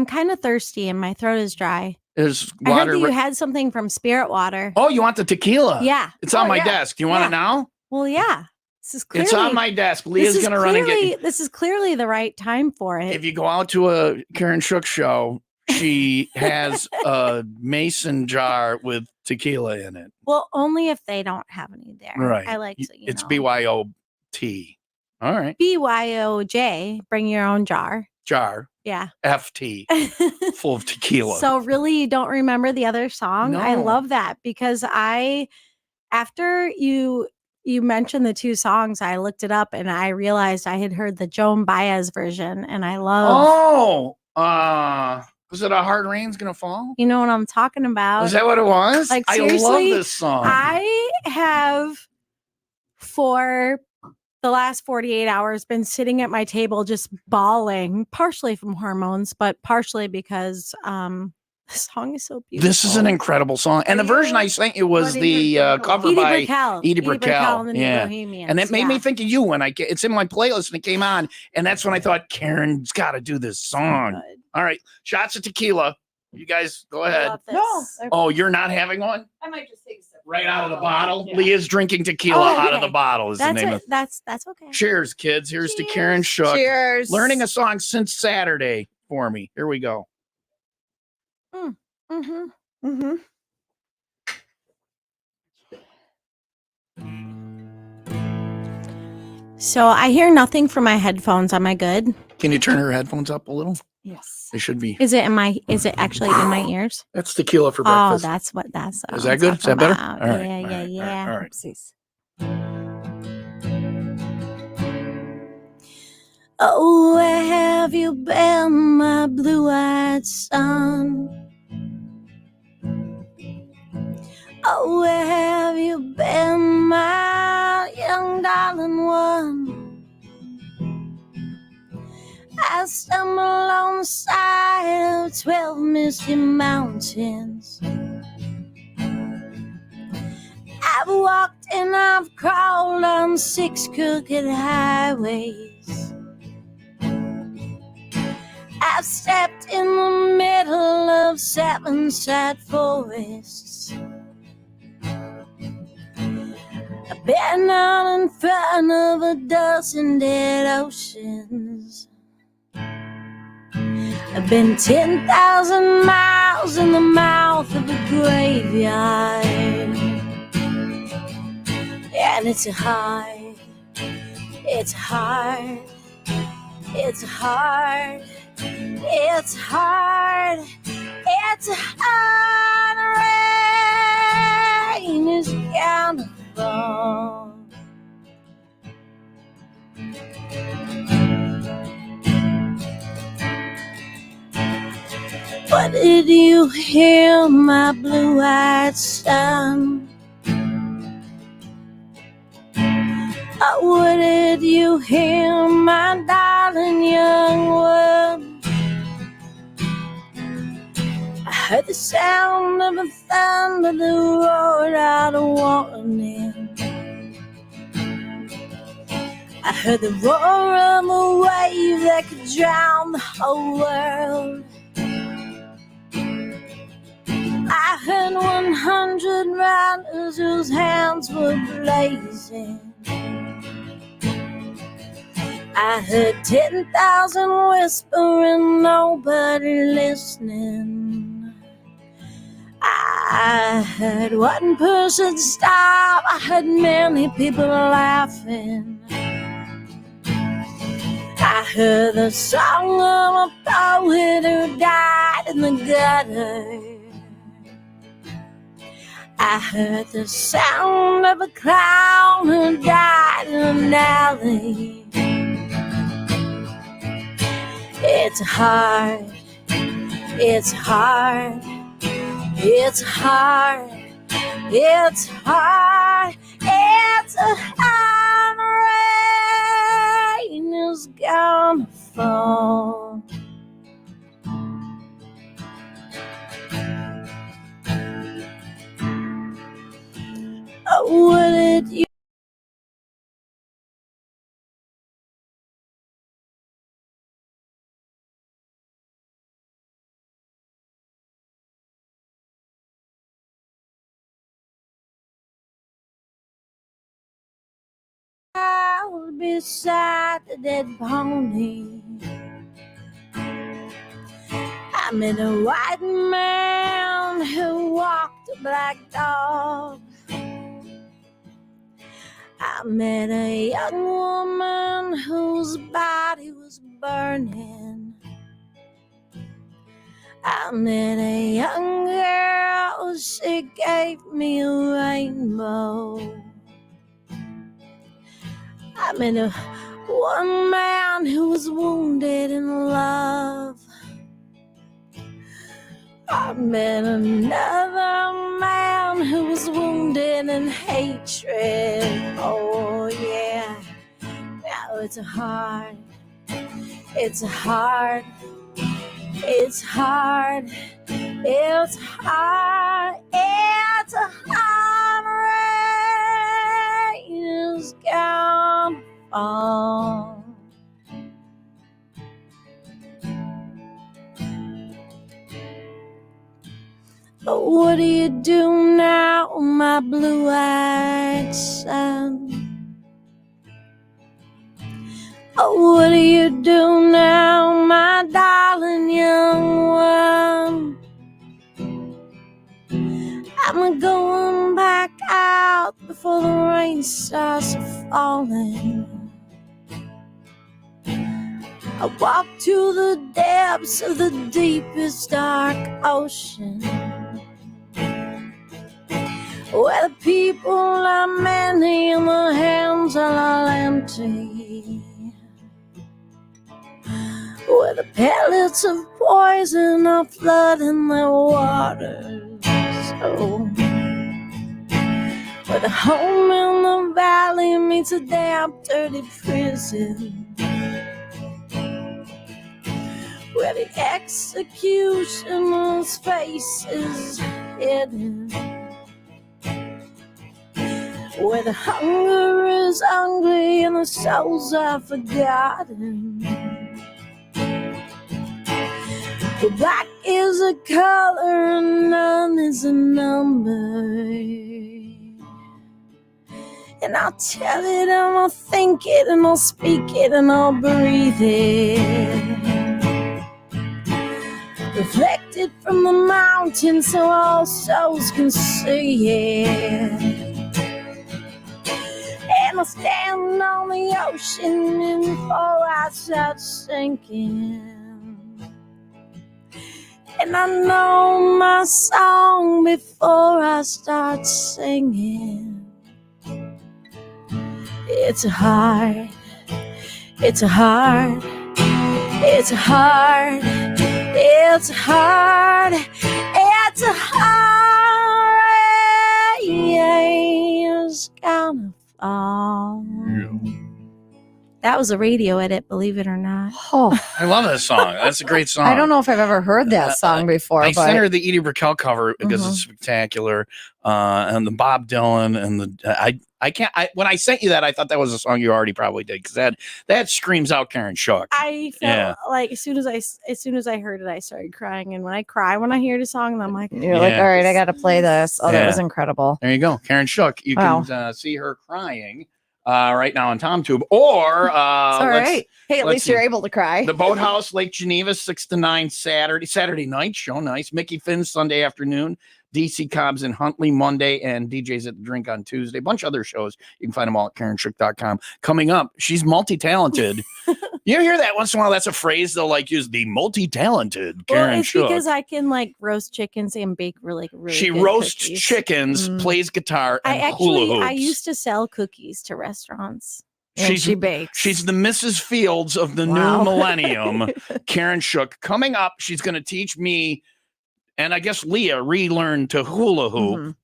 kind of thirsty and my throat is dry. There's I heard water. that you had something from Spirit Water. Oh, you want the tequila? Yeah. It's on Oh, my yeah. desk. Do you want Yeah. it now? Well, yeah. This is clearly It's on my desk. Leah's going to run and get This is clearly the right time for it. If you go out to a Karen Shook show, she has a mason jar with tequila in it. Well, only if they don't have any there. Right. I like to, It's BYOT. All right. BYOJ. Bring your own jar. Jar. Yeah. FT. Full of tequila. So really, you don't remember the other song? I No. love that because after you mentioned the 2 songs, I looked it up and I realized I had heard the Joan Baez version, and I love. Was it A Hard Rain's Gonna Fall? You know what I'm talking about? Was that what it was? Like, I love seriously, this song. I have for the last 48 hours been sitting at my table just bawling, partially from hormones, but partially because the song is so beautiful. This is an incredible song. And the version I sent you was the cover Edie by Brickell. Edie Brickell. and the New Yeah. Bohemians. And it made me yeah. think of you when it's in my playlist and it came on. And that's when I thought, Karen's got to do this song. Good. All right. Shots of tequila. You guys go I ahead. love this. Oh, you're not having one? I might just take a sip. Right out of the bottle? Yeah. Leah's drinking tequila Oh, out of okay. the bottle is the That's name it. of That's okay. Cheers, kids. Here's to Cheers. Karen Shook. Cheers. Learning a song since Saturday for me. Here we go. Mm-hmm. Mm-hmm. So I hear nothing from my headphones. Am I good? Can you turn her headphones up a little? Yes. They should be. Is it actually in my ears? That's tequila for Oh, breakfast. that's what that's. Is that good? Is that better? All right. Yeah, All yeah, right. yeah. All right. Oopsies. Oh, where have you been, my blue-eyed son? Oh, where have you been, my young darling one? I stumble on the side of 12 misty mountains. I've walked and I've crawled on 6 crooked highways. I've stepped in the middle of 7 sad forests. I've been out in front of a dozen dead oceans. I've been 10,000 miles in the mouth of a graveyard. And it's hard, it's hard, it's hard, it's hard, it's hard. Rain is gonna fall. What did you hear, my blue-eyed son? What did you hear, my darling young one? I heard the sound of a thunder that roared out a warning. I heard the roar of a wave that could drown the whole world. I heard 100 riders whose hands were blazing. I heard 10,000 whispering, nobody listening. I heard one person stop, I heard many people laughing. I heard the song of a poet who died in the gutter. I heard the sound of a clown who died in an alley. It's hard, it's hard, it's hard, it's hard, it's hard. Rain is gonna fall. Oh, what did you beside the dead pony? I met a white man who walked a black dog. I met a young woman whose body was burning. I met a young girl, she gave me a rainbow. I met one man who was wounded in love. I met another man who was wounded in hatred. Oh yeah, now it's hard, it's hard, it's hard, it's hard, it's hard. Rain is gonna fall. But what do you do now, my blue-eyed son? Oh, what do you do now, my darling young one? I'm going back out before the rain starts falling. I walk to the depths of the deepest dark ocean, where the people are many and the hands are all empty, where the pellets of poison are flooding their waters, oh, where the home in the valley meets a damp, dirty prison, where the executioner's face is hidden, where the hunger is hungry and the souls are forgotten. The black is a color and none is a number. And I'll tell it and I'll think it and I'll speak it and I'll breathe it. Reflected from the mountain so all souls can see it. And I'll stand on the ocean and before I start sinking. And I know my song before I start singing. It's a heart, it's a heart, it's a heart, it's a heart, it's a heart, it's gonna fall. Yeah. That was a radio edit, believe it or not. Oh, I love that song. That's a great song. I don't know if I've ever heard that song before. I but sent her the Edie Brickell cover because it's spectacular, and the Bob Dylan and the when I sent you that, I thought that was a song you already probably did because that screams out Karen Shook. I felt like as soon as I heard it, I started crying. And when I cry when I hear the song, I'm like, you're like, all right, I got to play this. Oh, that was incredible. There you go, Karen Shook. You can see her crying right now on TomTube, or It's all right. Hey, at least you're see. able to cry. The Boathouse, Lake Geneva, 6 to 9 Saturday night show. Nice. Mickey Finn's Sunday afternoon. DC Cobbs and Huntley Monday, and DJs at the Drink on Tuesday. A bunch of other shows. You can find them all at KarenShook.com. Coming up, she's multi-talented. You hear that once in a while? That's a phrase they'll use. The multi-talented Karen it's Shook. because I can roast chickens and bake really She good roasts cookies. chickens, plays guitar, and hula hoops. I used to sell cookies to restaurants. And she bakes. She's the Mrs. Fields of the new millennium. Karen Shook. Coming up, she's going to teach me and I guess Leah relearn to hula hoop.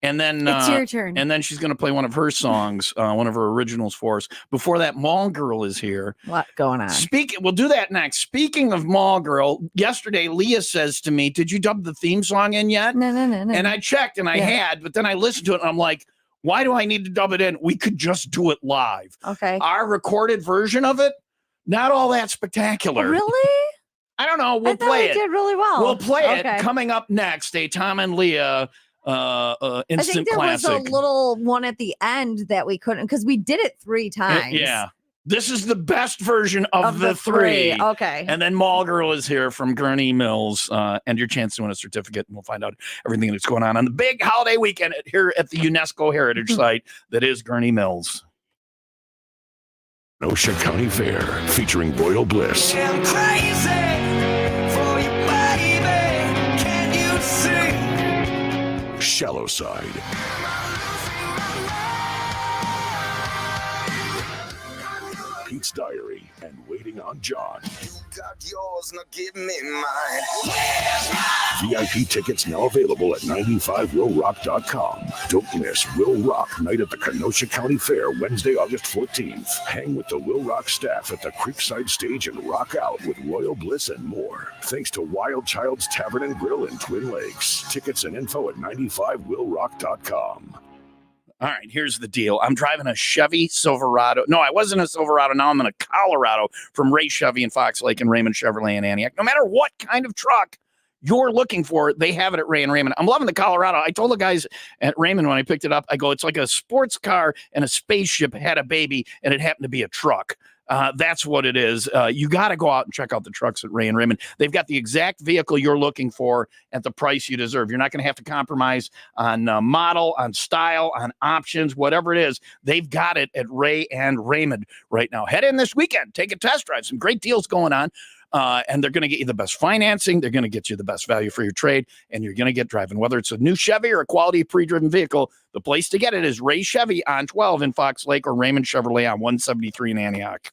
And then it's your turn. And then she's going to play one of her songs, one of her originals for us. Before that, Mall Girl is here. What going on? We'll do that next. Speaking of Mall Girl, yesterday Leah says to me, "Did you dub the theme song in yet?" No. And I checked, and I had, but then I listened to it, and I'm like, "Why do I need to dub it in? We could just do it live." Okay. Our recorded version of it, not all that spectacular. Really? I don't know. We'll I thought play we it. did really well. We'll play it coming up next. A Tom and Leah instant I think there classic. was a little one at the end that we couldn't because we did it 3 times. Yeah. This is the best version of the 3. Okay. And then Mall Girl is here from Gurney Mills, and your chance to win a certificate. And we'll find out everything that's going on the big holiday weekend here at the UNESCO Heritage Site that is Gurney Mills. Kenosha County Fair featuring Royal Bliss. I'm crazy for you, baby. Can you see? Shallow Side. Pete's Diary and Waiting on John. You got yours, now give me mine. VIP tickets now available at 95willrock.com. Don't miss Will Rock Night at the Kenosha County Fair, Wednesday, August 14th. Hang with the Will Rock staff at the Creekside Stage and rock out with Royal Bliss and more. Thanks to Wild Child's Tavern and Grill in Twin Lakes. Tickets and info at 95willrock.com. All right, here's the deal. I'm driving a Chevy Silverado. No, I wasn't a Silverado. Now I'm in a Colorado from Ray Chevy in Fox Lake and Raymond Chevrolet in Antioch. No matter what kind of truck you're looking for, they have it at Ray and Raymond. I'm loving the Colorado. I told the guys at Raymond when I picked it up, I go, it's like a sports car and a spaceship had a baby, and it happened to be a truck. That's what it is. You got to go out and check out the trucks at Ray and Raymond. They've got the exact vehicle you're looking for at the price you deserve. You're not going to have to compromise on model, on style, on options, whatever it is. They've got it at Ray and Raymond right now. Head in this weekend. Take a test drive. Some great deals going on. And they're going to get you the best financing. They're going to get you the best value for your trade, and you're going to get driving. Whether it's a new Chevy or a quality pre-driven vehicle, the place to get it is Ray Chevy on 12 in Fox Lake or Raymond Chevrolet on 173 in Antioch.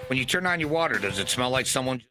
When you turn on your water, does it smell like someone?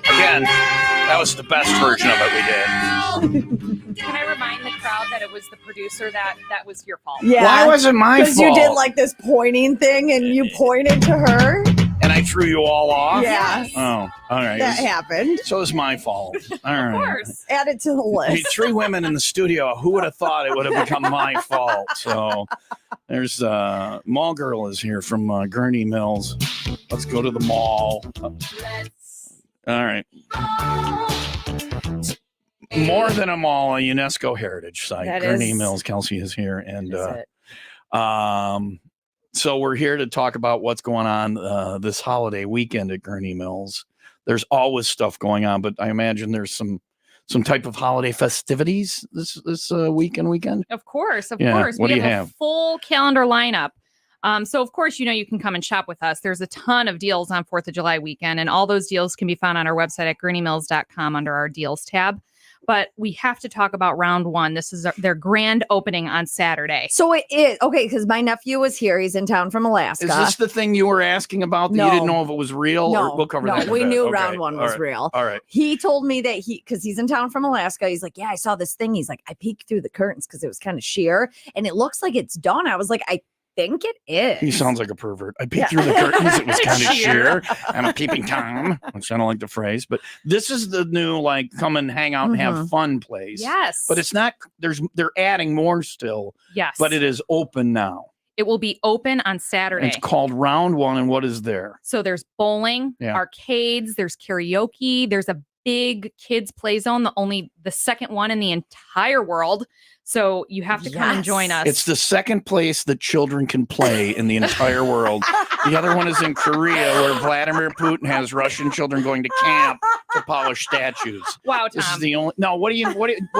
Again, that was the best version of it we did. Can I remind the crowd that it was the producer that was your fault? Yeah. Why was it my fault? Because you did like this pointing thing and you pointed to her. And I threw you all off? Yeah. Oh, all right. That happened. So it's my fault. All right. Of course. Add it to the I mean, list. 3 women in the studio. Who would have thought it would have become my fault? So there's Mall Girl is here from Gurney Mills. Let's go to the mall. All right. More than a mall, a UNESCO heritage site. That Gurney is- Mills, Kelsey is here. And Is it? so we're here to talk about what's going on this holiday weekend at Gurney Mills. There's always stuff going on, but I imagine there's some type of holiday festivities this weekend. Of course. Yeah, What what do we you have have? a full calendar lineup. So of course, you can come and shop with us. There's a ton of deals on 4th of July weekend, and all those deals can be found on our website at GurneyMills.com under our deals tab. But we have to talk about round one. This is their grand opening on Saturday. So it is okay because my nephew was here. He's in town from Alaska. Is this the thing you were asking about that you No. didn't know if it was real? No, Or we'll cover no, that. in a we bit. knew Okay, round one was all right, real. All right. He told me that because he's in town from Alaska. He's like, yeah, I saw this thing. He's like, I peeked through the curtains because it was kind of sheer and it looks like it's dawn. I was like, I think it is. He sounds like a pervert. I peeked Yeah. through the curtains. It was kind of Sheer. sheer. I'm a peeping Tom, which I don't like the phrase, but this is the new like come and hang out and have fun place. Yes. But it's not. They're adding more still. yes. But it is open now. It will be open on Saturday. It's called Round One. And what is there? So there's bowling, Yeah. arcades, there's karaoke, there's a big kids play zone, the second one in the entire world. So you have to come and join Yes. us. It's the second place that children can play in the entire world. The other one is in Korea, where Vladimir Putin has Russian children going to camp to polish statues. wow, This is Tom. the only. No, what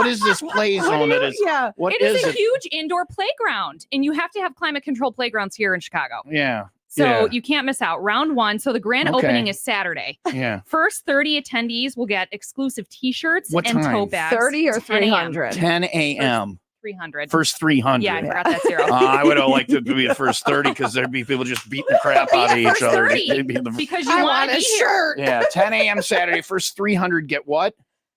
is this play zone that is? Yeah. What It is a it? huge indoor playground, and you have to have climate controlled playgrounds here in Chicago. Yeah, So yeah. you can't miss out. Round one. So the grand Okay. opening is Saturday. yeah. First 30 attendees will get exclusive T-shirts What and time? tote bags. 30 or 10 a.m. 300? 10 a.m. 300. First 300. Yeah, I forgot that zero. I would have liked it to be the first 30 because there'd be people just beating the crap out of each First other. 30, They'd be the- because you I want want to a be here. shirt. yeah, 10 a.m. Saturday. First 300 get what?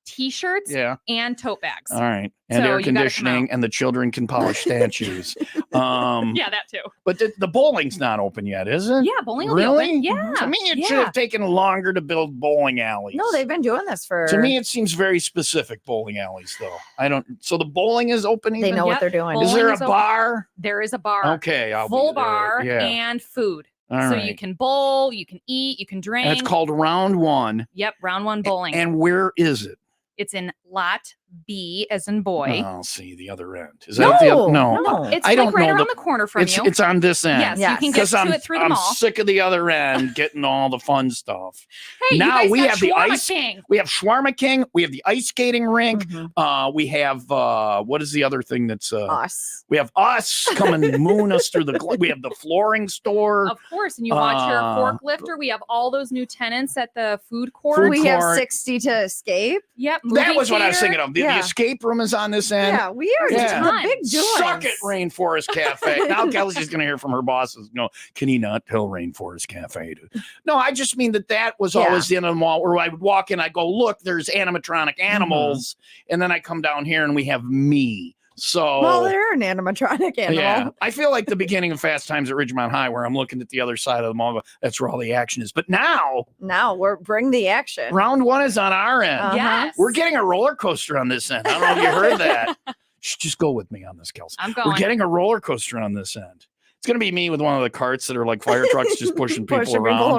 T-shirts Yeah. and tote bags. All right. And So air you gotta come conditioning, out. and the children can polish statues. Yeah, that too. But the bowling's not open yet, is it? Yeah, bowling will Really? be open. Yeah. To me, it yeah. should have taken longer to build bowling alleys. No, they've been doing this for. To me, it seems very specific bowling alleys, though. I don't. So the bowling is open. they Even? know what Yep. they're doing. Is there Bowling a is open. bar? There is a bar. Okay, I'll Full be there. bar Yeah. and food. All So right. you can bowl, you can eat, you can drink. And it's called Round One. Yep, round one bowling. And where is it? It's in lot B as in boy. I'll see the other end. Is that the other? No. no. It's I like don't right know around the- the corner from you. It's on this end. Yes, Yes. you can get Because to I'm, it through the I'm mall. sick of the other end getting all the fun stuff. Hey, now you guys we got have the Shawarma ice- King. We have Shawarma King. We have the ice skating rink. Mhm. We have what is the other thing that's Us. we have us come and moon us through the we have the flooring store. Of course, and you watch your Uh, forklifter. We have all those new tenants at the food court. Food We have court. 60 to escape. Yep, That movie was what I was theater. thinking of. The Yeah. escape room is on this end. Yeah, we are Yeah. the big doings. Suck it, Rainforest Cafe. Now Kelsey's going to hear from her bosses. No, can he not tell Rainforest Cafe to? No, I just mean that was Yeah. always the end of the mall where I would walk in. I go, look, there's animatronic animals, and then I come down here and we have me. So Well, they're an animatronic animal. yeah, I feel like the beginning of Fast Times at Ridgemont High, where I'm looking at the other side of the mall. Go, that's where all the action is. But now, Now bring the action. round one is on our end. Uh-huh. Yes, We're getting a roller coaster on this end. I don't know if you heard that. Shh, just go with me on this, Kelsey. I'm going. We're getting a roller coaster on this end. It's going to be me with one of the carts that are like fire trucks, just pushing people around.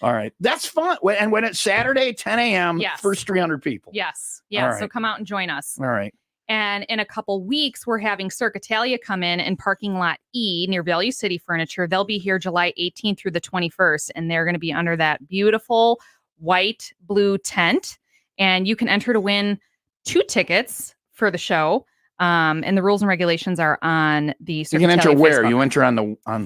All right, that's fun. And when it's Saturday, 10 a.m., Yes. first 300 people. Yes, All yeah. right. So come out and join us. All right. And in a couple weeks, we're having Cirque Italia come in parking lot E near Value City Furniture. They'll be here July 18th through the 21st, and they're going to be under that beautiful white blue tent. And you can enter to win 2 tickets for the show. And the rules and regulations are on the You Cirque can enter Italia where? Facebook. You enter on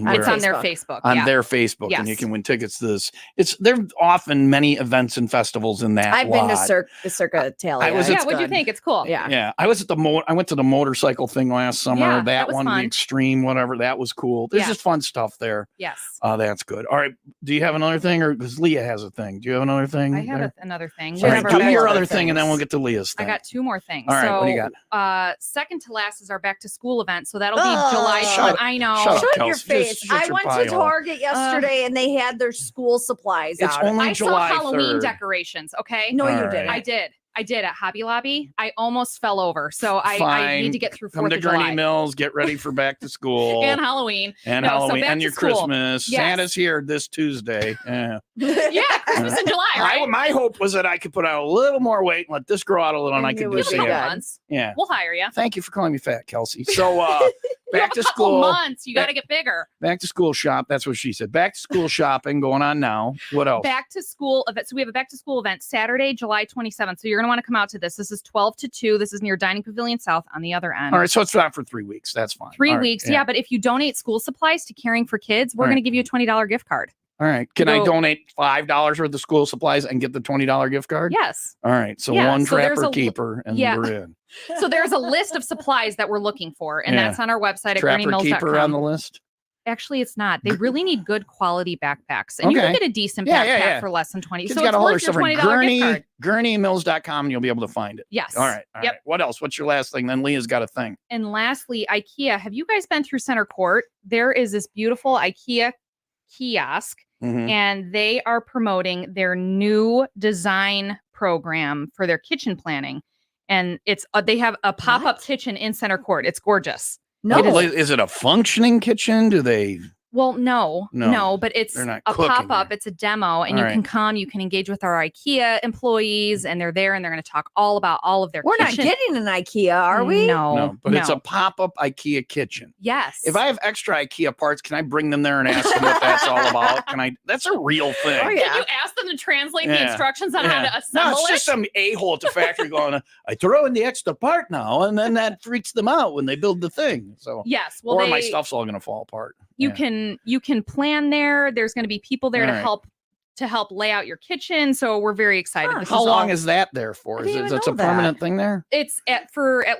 where? It's on their Facebook. Facebook. On yeah. their Facebook, and you Yes. can win tickets to this. There are often many events and festivals in that I've been to lot. Cirque Italia. I was yeah, at- what'd you think? It's cool. Yeah. Yeah, I was at I went to the motorcycle thing last summer. Yeah, that that was one, the fun. extreme, whatever. That was cool. There's Yeah. just fun stuff there. Yes. That's good. All right. Do you have another thing, or because Leah has a thing? Do you have another thing? I have there? another thing. She All has right, a do couple your other other thing, and then things. we'll get to Leah's thing. I got 2 more things. All right, so, what do you second to last is our back to school event. So that'll be Oh. July. Shut up. I know. Shut up. Shut your Kelsey, face. just shut I your went pie to hole. Target yesterday and they had their school supplies It's out. only I July saw Halloween 3rd. decorations. Okay. No, All you right. didn't. I did. I did at Hobby Lobby. I almost fell over. So I Fine. need to get through 4th Come to of Gurney July. Mills, get ready for back to school. And Halloween. And No, so Halloween back and to your school. Christmas. Yes. Santa's here this Tuesday. Yeah. Yeah, Christmas in July, right? My hope was that I could put on a little more weight and let this grow out a little, and I And could it do would be Couple good. Santa. months. Yeah. We'll hire you. Thank you for calling me fat, Kelsey. So back to Couple school. months. You got to get bigger. Back to school shop. That's what she said. Back to school shopping going on now. What else? Back to school event. So we have a back to school event Saturday, July 27th. So you're going to want to come out to this. This is 12 to 2. This is near Dining Pavilion South on the other end. All right, so it's not for 3 weeks. That's fine. 3 All right, weeks. Yeah. But if you donate school supplies to Caring for Kids, we're All going right. to give you a $20 gift card. All right. Can I Go- donate $5 worth of school supplies and get the $20 gift card? Yes. All right. So Yeah, one so there's trapper a- keeper and yeah. we're in. So there's a list of supplies that we're looking for, and Yeah. that's on our website at Trapper keeper on the GurneyMills.com. list. Actually, it's not. They really need good quality backpacks, and you can Okay. get a decent Yeah, backpack yeah, yeah. for less than 20. Kids So got it's all their worth your stuff in $20 gift card. GurneyMills.com and you'll be able to find it. Yes. All right. All Yep. right. What else? What's your last thing? Then Leah's got a thing. And lastly, IKEA. Have you guys been through Center Court? There is this beautiful IKEA kiosk, Mhm. and they are promoting their new design program for their kitchen planning. And it's they have a pop-up kitchen in Center Court. It's gorgeous. No. Is it a functioning kitchen? Do they? Well, no, but it's they're not a cooking pop-up. there. It's a demo, and All you right. can come, you can engage with our IKEA employees, and they're there, and they're going to talk all about all of their We're not kitchen. getting an IKEA, are we? No, But it's no. a pop-up IKEA kitchen. Yes. If I have extra IKEA parts, can I bring them there and ask them what that's all about? Can I? That's a real thing. Oh, yeah. Can you ask them to translate the Yeah. instructions on how Yeah. to assemble No, it's it? just some a-hole at the factory going, I throw in the extra part now, and then that freaks them out when they build the thing. So, Yes. Well, or my stuff's all going to fall apart. you Yeah. can plan there. There's going to be people there to All right. help lay out your kitchen. So we're very excited. Huh. This How is long all- is that there for? I Is didn't it even it's a know that. permanent thing there? It's at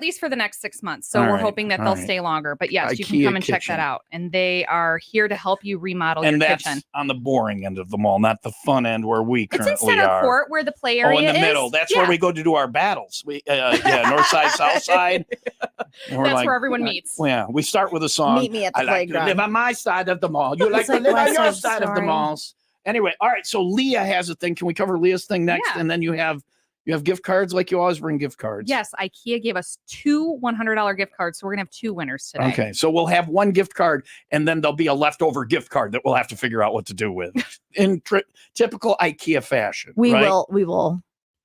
least for the next 6 months. So All we're right, hoping that all they'll right. stay longer. But yes, you can IKEA come and check kitchen. that out. And they are here to help you remodel And your that's kitchen. on the boring end of the mall, not the fun end where we It's in currently Center are. Court where the play Oh, area in the is. middle. That's Yeah. where we go to do our battles. We, north side, south side. And we're That's where everyone meets. Well, yeah, we start with a song. Meet me at the I like to playground. live on my side of the mall. You like It's to like live on West your Side side of the Story. malls. Anyway, all right. So Leah has a thing. Can we cover Leah's thing next? Yeah. And then you have gift cards, like you always bring gift cards. Yes, IKEA gave us 2 $100 gift cards, so we're gonna have 2 winners today. Okay, so we'll have one gift card, and then there'll be a leftover gift card that we'll have to figure out what to do with, in typical IKEA fashion. We right? will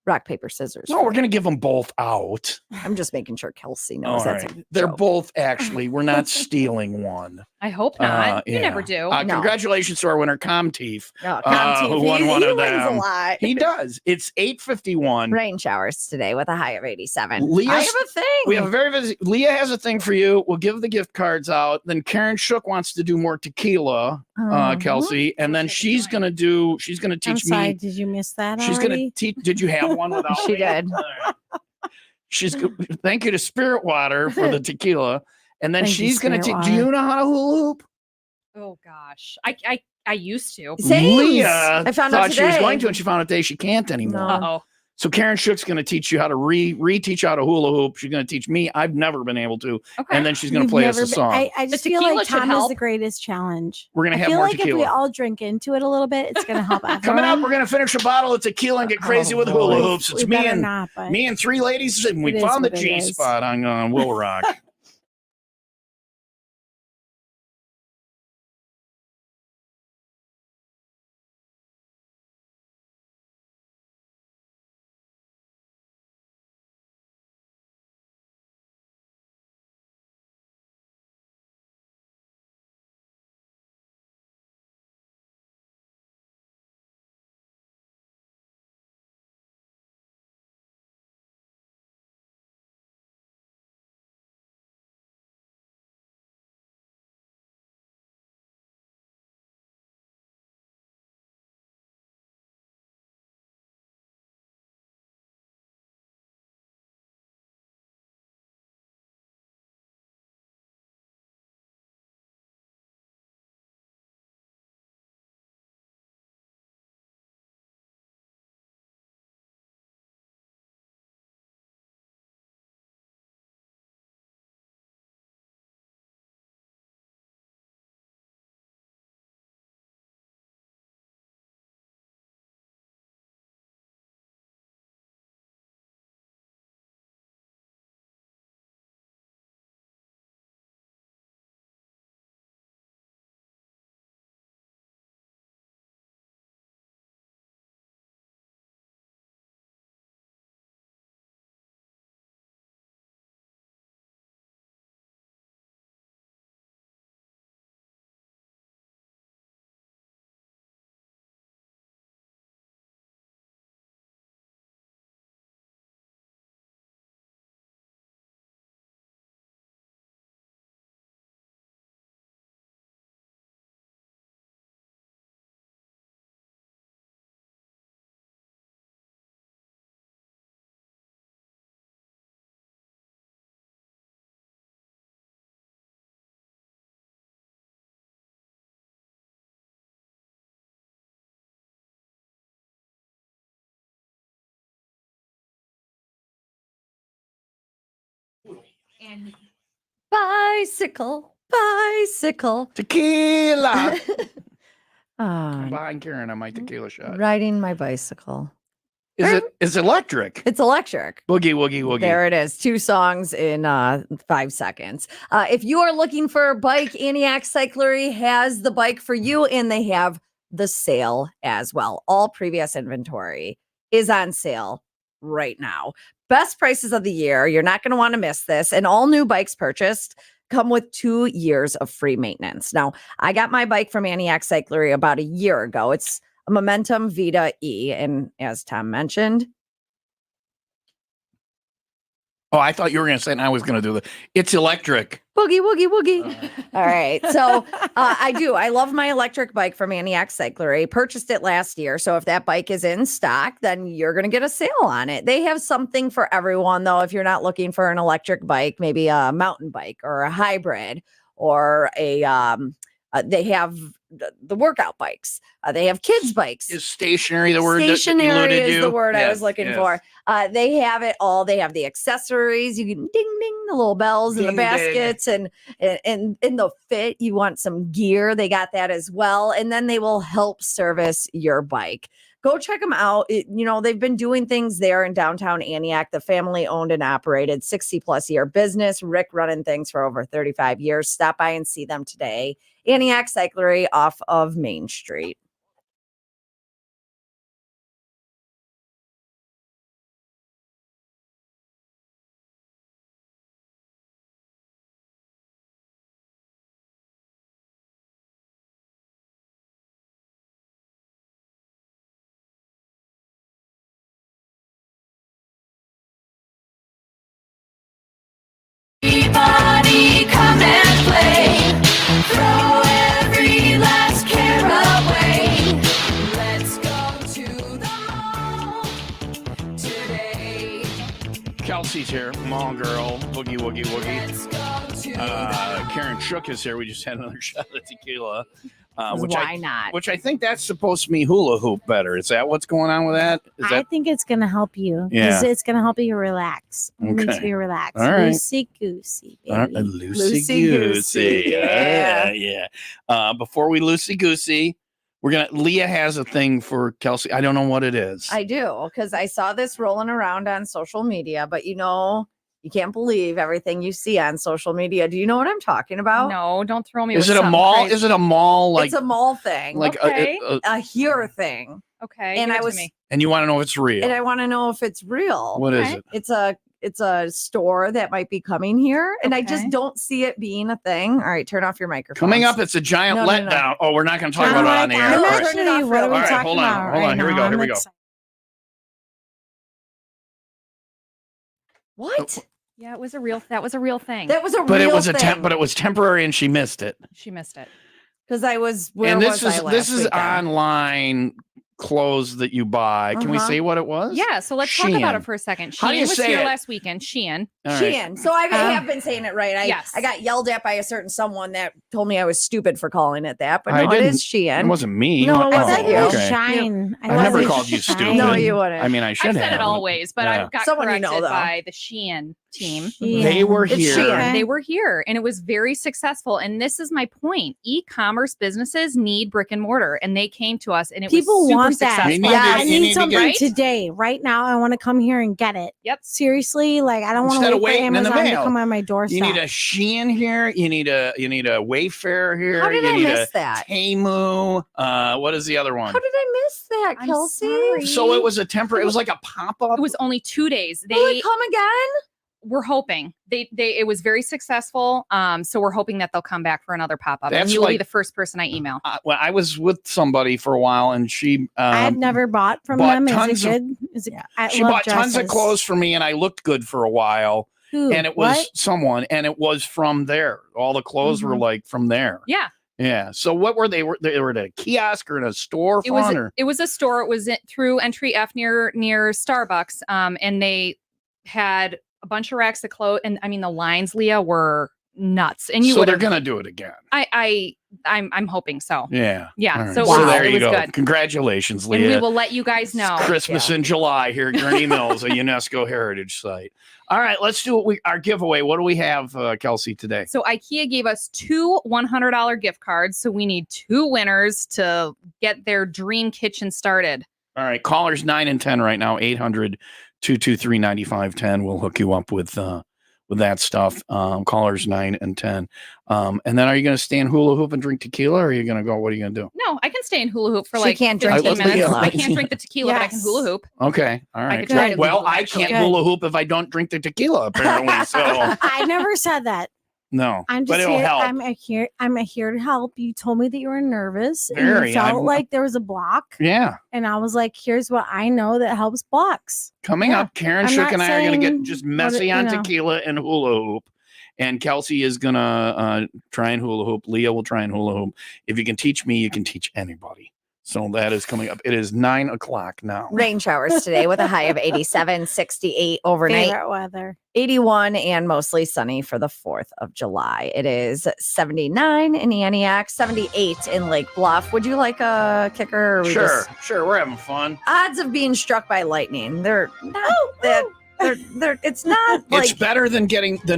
rock, paper, scissors. No, we're going to give them both out. I'm just making sure Kelsey All knows that's right. a They're joke. both actually. We're not stealing one. I hope not. You yeah. never do. No. Congratulations to our winner, Comteef. Oh, who won one he of wins them. a lot. He does. It's 8:51. Rain showers today with a high of 87. Leah's- I have a thing. We have a very busy. Leah has a thing for you. We'll give the gift cards out. Then Karen Shook wants to do more tequila, Mhm. Kelsey, and then she's gonna teach I'm sorry, me. did you miss that She's already? gonna teach. Did you have one without She me? did. All right. Thank you to Spirit Water for the tequila, and then Thank you, she's gonna Spirit teach. Do you Water. know how to hula hoop? Oh gosh. I used to. Same. Leah I found out thought she was today. going to, and she found out today she can't anymore. No. Uh-oh. So Karen Shook's going to teach you how to reteach how to hula hoop. She's going to teach me. I've never been able to, Okay. and then she's going to You've play us never a been- song. I just The feel tequila like should Tom is help. the greatest challenge. We're going to I have feel more like if tequila. we all drink into it a little bit, it's going to help everyone. Coming up, we're going to finish a bottle of tequila and get crazy with hula We- hoops. It's we me better and not, but me and 3 ladies, and we It is found the what it G is. spot on WIIL Rock. Bicycle. Tequila. I'm Uh, behind Karen on my tequila shot. riding my bicycle. Is electric? It's electric. Boogie woogie woogie. There it is. 2 songs in 5 seconds. If you are looking for a bike, Antioch Cyclery has the bike for you, and they have the sale as well. All previous inventory is on sale right now. Best prices of the year. You're not going to want to miss this. And all new bikes purchased come with 2 years of free maintenance. Now, I got my bike from Antioch Cyclery about a year ago. It's a Momentum Vita E. And as Tom mentioned, Oh, I thought you were going to say, and I was going to do it's electric. boogie, woogie, woogie. All right. So I do. I love my electric bike from Antioch Cyclery. Purchased it last year. So if that bike is in stock, then you're going to get a sale on it. They have something for everyone, though. If you're not looking for an electric bike, maybe a mountain bike or a hybrid or a they have the workout bikes. They have kids bikes. Is stationary the word? Stationary that is the word I Yes, was looking yes. for. They have it all. They have the accessories. You can ding ding the little bells and the Ding, ding. baskets and in the fit. You want some gear. They got that as well. And then they will help service your bike. Go check them out. They've been doing things there in downtown Antioch. The family owned and operated 60 plus year business. Rick running things for over 35 years. Stop by and see them today. Antioch Cyclery off of Main Street. Everybody come and play. Throw every last care away. Let's go to the mall today. Kelsey's here, mall girl, boogie woogie woogie. Let's go to the Karen Shook is here. We just had another shot of tequila. Why not? Which I think that's supposed to be hula hoop better. Is that what's going on with that? Is I that think it's going to help you. Yeah. It's going to help you relax. It makes Okay. you relax. All right. Loosey goosey, baby. all right, loosey goosey? Yeah. Before we loosey goosey, Leah has a thing for Kelsey. I don't know what it is. I do, because I saw this rolling around on social media, but you can't believe everything you see on social media. Do you know what I'm talking about? No, don't throw me. Is with it a something mall? crazy. Is it a mall? Like It's a mall thing, like Okay. a here thing. Okay, And give I it to was- me. and you want to know if it's real? And I want to know if it's real. What is Okay. it? It's a store that might be coming here, and I just Okay. don't see it being a thing. All right, turn off your microphone. Coming up, it's a giant No, no, letdown. no. Oh, we're not going to talk I'm about like, it on the air. I'm All right. Turn it off actually, what are we real quick. talking Hold on, about hold on. right Here we now? go, here I'm we go. excited. What? Yeah, it was a real. That was a real thing. That was a But real it was thing. but it was temporary, and she missed it. She missed it. Because I was. Where And was I last this is weekend? online clothes that you buy. Can we Uh-huh. say what it was? Yeah, so let's talk about Shein. it for a second. How do Shein you was say here it? last weekend. Shein. All right. Shein. So I have been saying it right. Yes. I got yelled at by a certain someone that told me I was stupid for calling it that, but I no, it didn't. is Shein. It wasn't me. No, it Oh, wasn't That you. is okay. shine. I never love called you shine. stupid. No, you wouldn't. I mean, I should I've have. said it always, but Yeah. I got Someone you corrected know, though. by the Shein team. They were It's here. Shein. They were here and it was very successful. And this is my point. E-commerce businesses need brick and mortar, and they came to us and it People was super want that. You successful. need Like, to- I you need need to something get- today, right now. I want to come here and get it. Yep. Seriously, like I don't want Instead to of wait for waiting in the Amazon to mail. come on my doorstep. You need a Shein here. You need a Wayfair here. How did you I need miss a that? Temu. What is the other one? How did I miss that, I'm Kelsey? sorry. So it was a temporary. It was like a pop up. It was only 2 days. Will They it come again? were hoping it was very successful. So we're hoping that they'll come back for another pop-up. That's And you will be like- the first person I email. Well, I was with somebody for a while, and she I've never bought from bought them. tons Is of- it good? Is it? I she love bought tons of dresses. clothes for me, and I looked good for a while. Who? And it was What? someone, and it was from there. All the clothes were Mhm. like from there. Yeah. Yeah. So what were they? They were at a kiosk or in a store? It was a store. It was through Entry F near Starbucks. And they had a bunch of racks of clothes. And I mean, the lines, Leah, were nuts. And you so would they're have, gonna do it again. I'm hoping so. Yeah. Yeah. All right. So, So it was, there it you was go. good. Congratulations, And Leah. we will let you guys know. It's Christmas in July here at Gurney Mills, a UNESCO heritage site. All right, let's do our giveaway. What do we have, Kelsey, today? So IKEA gave us 2 $100 gift cards. So we need 2 winners to get their dream kitchen started. All right, callers 9 and 10 right now, 800-223-9510. We'll hook you up with that stuff. Callers 9 and 10. And then are you going to stay in hula hoop and drink tequila, or are you going to go? What are you going to do? No, I can stay in hula hoop for She like can't drink 15 minutes. tequila. I can't drink the tequila, but I can Yes. hula hoop. Okay, all right. could try to Well, Google I actually. can't hula hoop if I don't drink the tequila, apparently. So I never said that. no, I'm but just it'll here. help. I'm here to help. You told me that you were nervous and Very. you felt I'm- like there was a block. Yeah. And I was like, here's what I know that helps blocks. Coming Yeah. up, Karen I'm Shook not and I are going to get saying just what messy it- on you know. tequila and hula hoop. And Kelsey is going to try and hula hoop. Leah will try and hula hoop. If you can teach me, you can teach anybody. So that is coming up. It is 9 o'clock now. Rain showers today with a high of 87, 68 overnight, Favorite weather. 81, and mostly sunny for the 4th of July. It is 79 in Antioch, 78 in Lake Bluff. Would you like a kicker? Or we Sure, just- sure. We're having fun. odds of being struck by lightning. They're not that. They're. It's not It's like. better than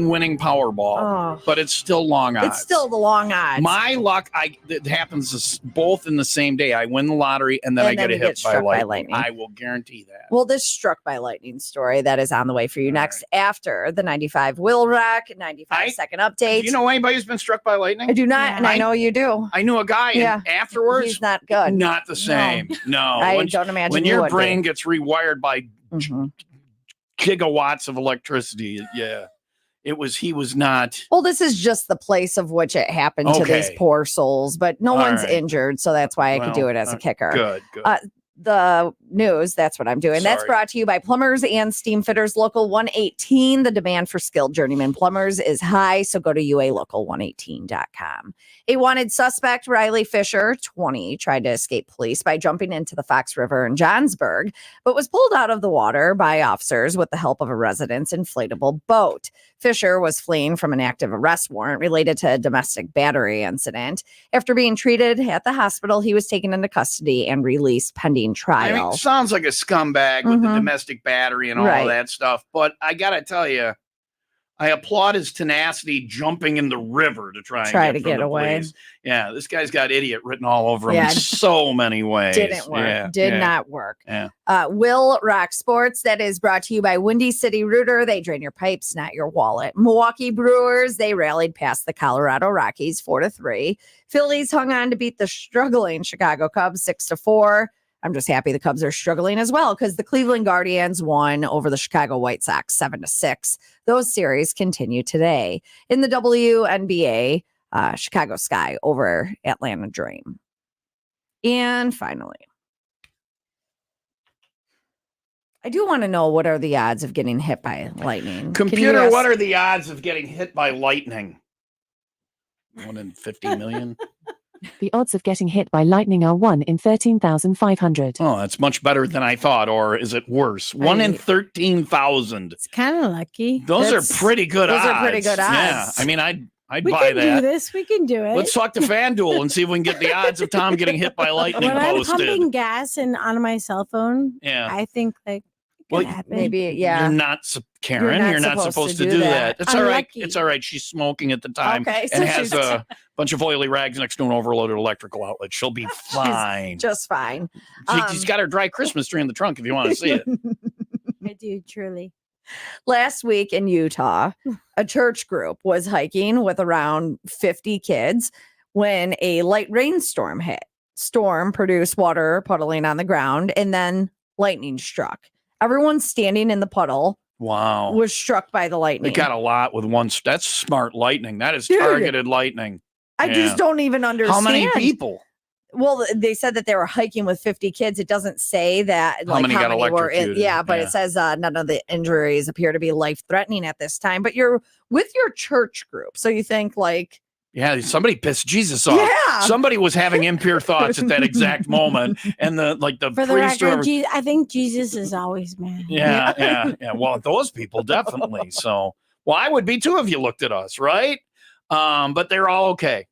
winning Powerball, Oh, but it's still long odds. it's still the long odds. My luck. It happens both in the same day. I win the lottery and then I get you hit by struck lightning. I will guarantee that. Well, this struck by lightning story that is on the way for you All next after the 95 WIIL ROck 95-second update. Do you know anybody who's been struck by lightning? I do not, Yeah. and I know you do. I knew a guy, Yeah. and afterwards, He's not good. not the same. No, I when, don't imagine when you your would be. brain gets rewired by Mhm. gigawatts of electricity, yeah, he was not. Well, this is just the place of which it happened to these Okay. poor souls, but no All one's right. injured, so that's why I could Well, do it as a kicker. Good, good. The news, that's what I'm doing. That's Sorry. brought to you by Plumbers and Steam Fitters Local 118. The demand for skilled journeyman plumbers is high, so go to ualocal118.com. A wanted suspect, Riley Fisher, 20, tried to escape police by jumping into the Fox River in Johnsburg, but was pulled out of the water by officers with the help of a resident's inflatable boat. Fisher was fleeing from an active arrest warrant related to a domestic battery incident. After being treated at the hospital, he was taken into custody and released pending I trial. mean, sounds like a scumbag with the Mhm. domestic battery and all Right. of that stuff. But I gotta tell you, I applaud his tenacity jumping in the river to try Try and to get, from get the away. police. Yeah, this guy's got idiot written all over him Yeah. in so many ways. Didn't work. Yeah, Did yeah. not work. Yeah. WIIL ROCK Sports, that is brought to you by Windy City Rooter. They drain your pipes, not your wallet. Milwaukee Brewers, they rallied past the Colorado Rockies 4-3. Phillies hung on to beat the struggling Chicago Cubs 6-4. I'm just happy the Cubs are struggling as well because the Cleveland Guardians won over the Chicago White Sox 7-6. Those series continue today. In the WNBA, Chicago Sky over Atlanta Dream. And finally, I do want to know what are the odds of getting hit by lightning. Can you Computer, ask- what are the odds of getting hit by lightning? 1 in 50 million. The odds of getting hit by lightning are 1 in 13,500. Oh, that's much better than I thought. Or is it worse? 1 in 13,000. It's kind of lucky. Those That's- are pretty good those odds. are pretty good Yeah, odds. I mean, I'd We buy can do that. this. We can do it. Let's talk to FanDuel and see if we can get the odds of Tom getting hit by lightning when I'm posted. pumping gas and on my cell phone, Yeah. I think like it Well, could happen. Maybe, yeah. You're not, Karen. You're You're not not supposed supposed to to do do that. that. It's all right. Unlucky. It's all right. She's smoking at the time Okay, so and has she's a bunch of oily rags next to an overloaded electrical outlet. She'll be fine. just fine. She's got her dry Christmas tree in the trunk if you want to see it. I do truly. Last week in Utah, a church group was hiking with around 50 kids when a light rainstorm hit. Storm produced water puddling on the ground and then lightning struck. Everyone standing in the puddle Wow. was struck by the They lightning. got a lot with one. That's smart lightning. That is Dude. targeted lightning. I yeah. just don't even understand. How many people? Well, they said that they were hiking with 50 kids. It doesn't say that How many got were in. electrocuted? Yeah, but Yeah. it says none of the injuries appear to be life threatening at this time. But you're with your church group, so you think like, Yeah, somebody pissed Jesus off. yeah, Somebody was having impure thoughts at that exact moment, and the For the priest. record, I think Jesus is always mad. Yeah. Well, those people definitely. So, well, I would be too if you looked at us, right? But they're all okay.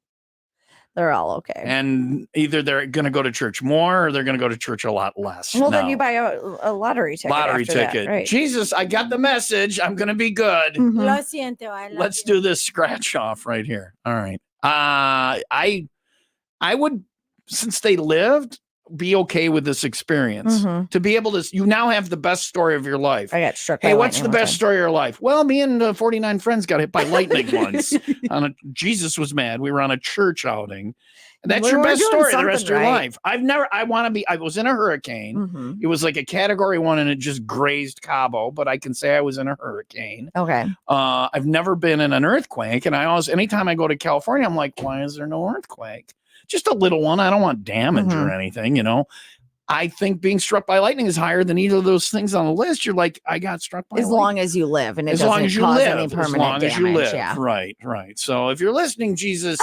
They're all okay. And either they're going to go to church more or they're going to go to church a lot less. Well, then now. you buy a lottery ticket. Lottery after that, ticket. right? Jesus, I got the message. I'm going to be good. Mhm. Lo siento, I love Let's you. do this scratch off right here. All right. I would, since they lived, be okay with this experience. Mhm. To be able to, you now have the best story of your life. I got struck by Hey, what's the lightning one best time. story of your life? Well, me and 49 friends got hit by lightning once. Jesus was mad. We were on a church outing. And that's We your were best doing story the rest of your something right. life. I was in a hurricane. Mhm. It was like a category 1 and it just grazed Cabo, but I can say I was in a hurricane. Okay. I've never been in an earthquake. And anytime I go to California, I'm like, why is there no earthquake? Just a little one. I don't want damage or anything, you know. I think being struck by lightning is higher than either of those things on the list. You're like, I got struck by As lightning. long as you live and it As doesn't long as you cause live, any permanent as long damage. as you live. Yeah. Right. So if you're listening, Jesus,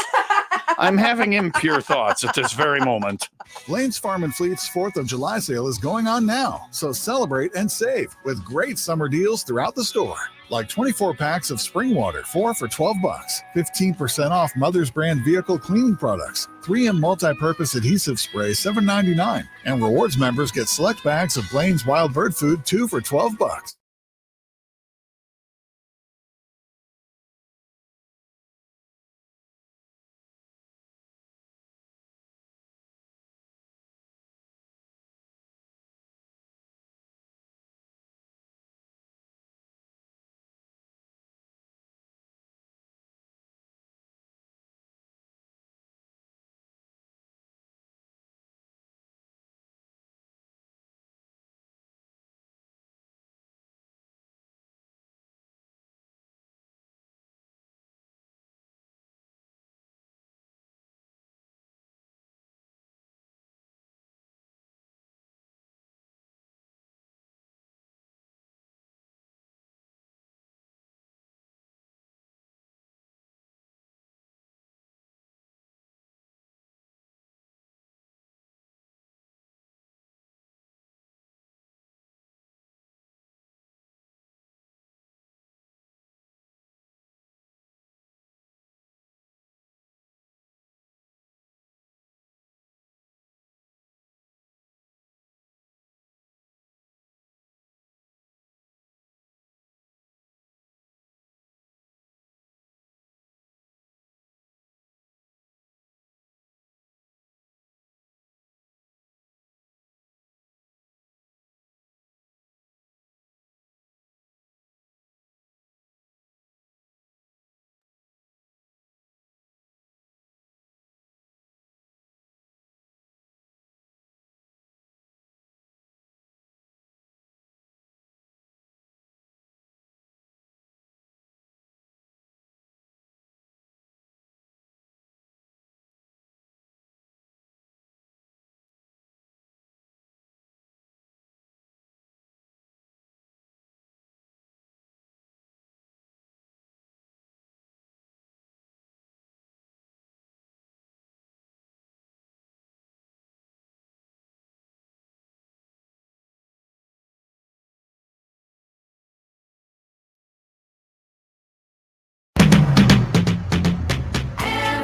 I'm having impure thoughts at this very moment. Blaine's Farm and Fleet's 4th of July sale is going on now, so celebrate and save with great summer deals throughout the store. Like 24 packs of spring water, 4 for $12, 15% off Mother's Brand vehicle cleaning products, 3M multi-purpose adhesive spray, $7.99, and rewards members get select bags of Blaine's Wild Bird Food, 2 for $12.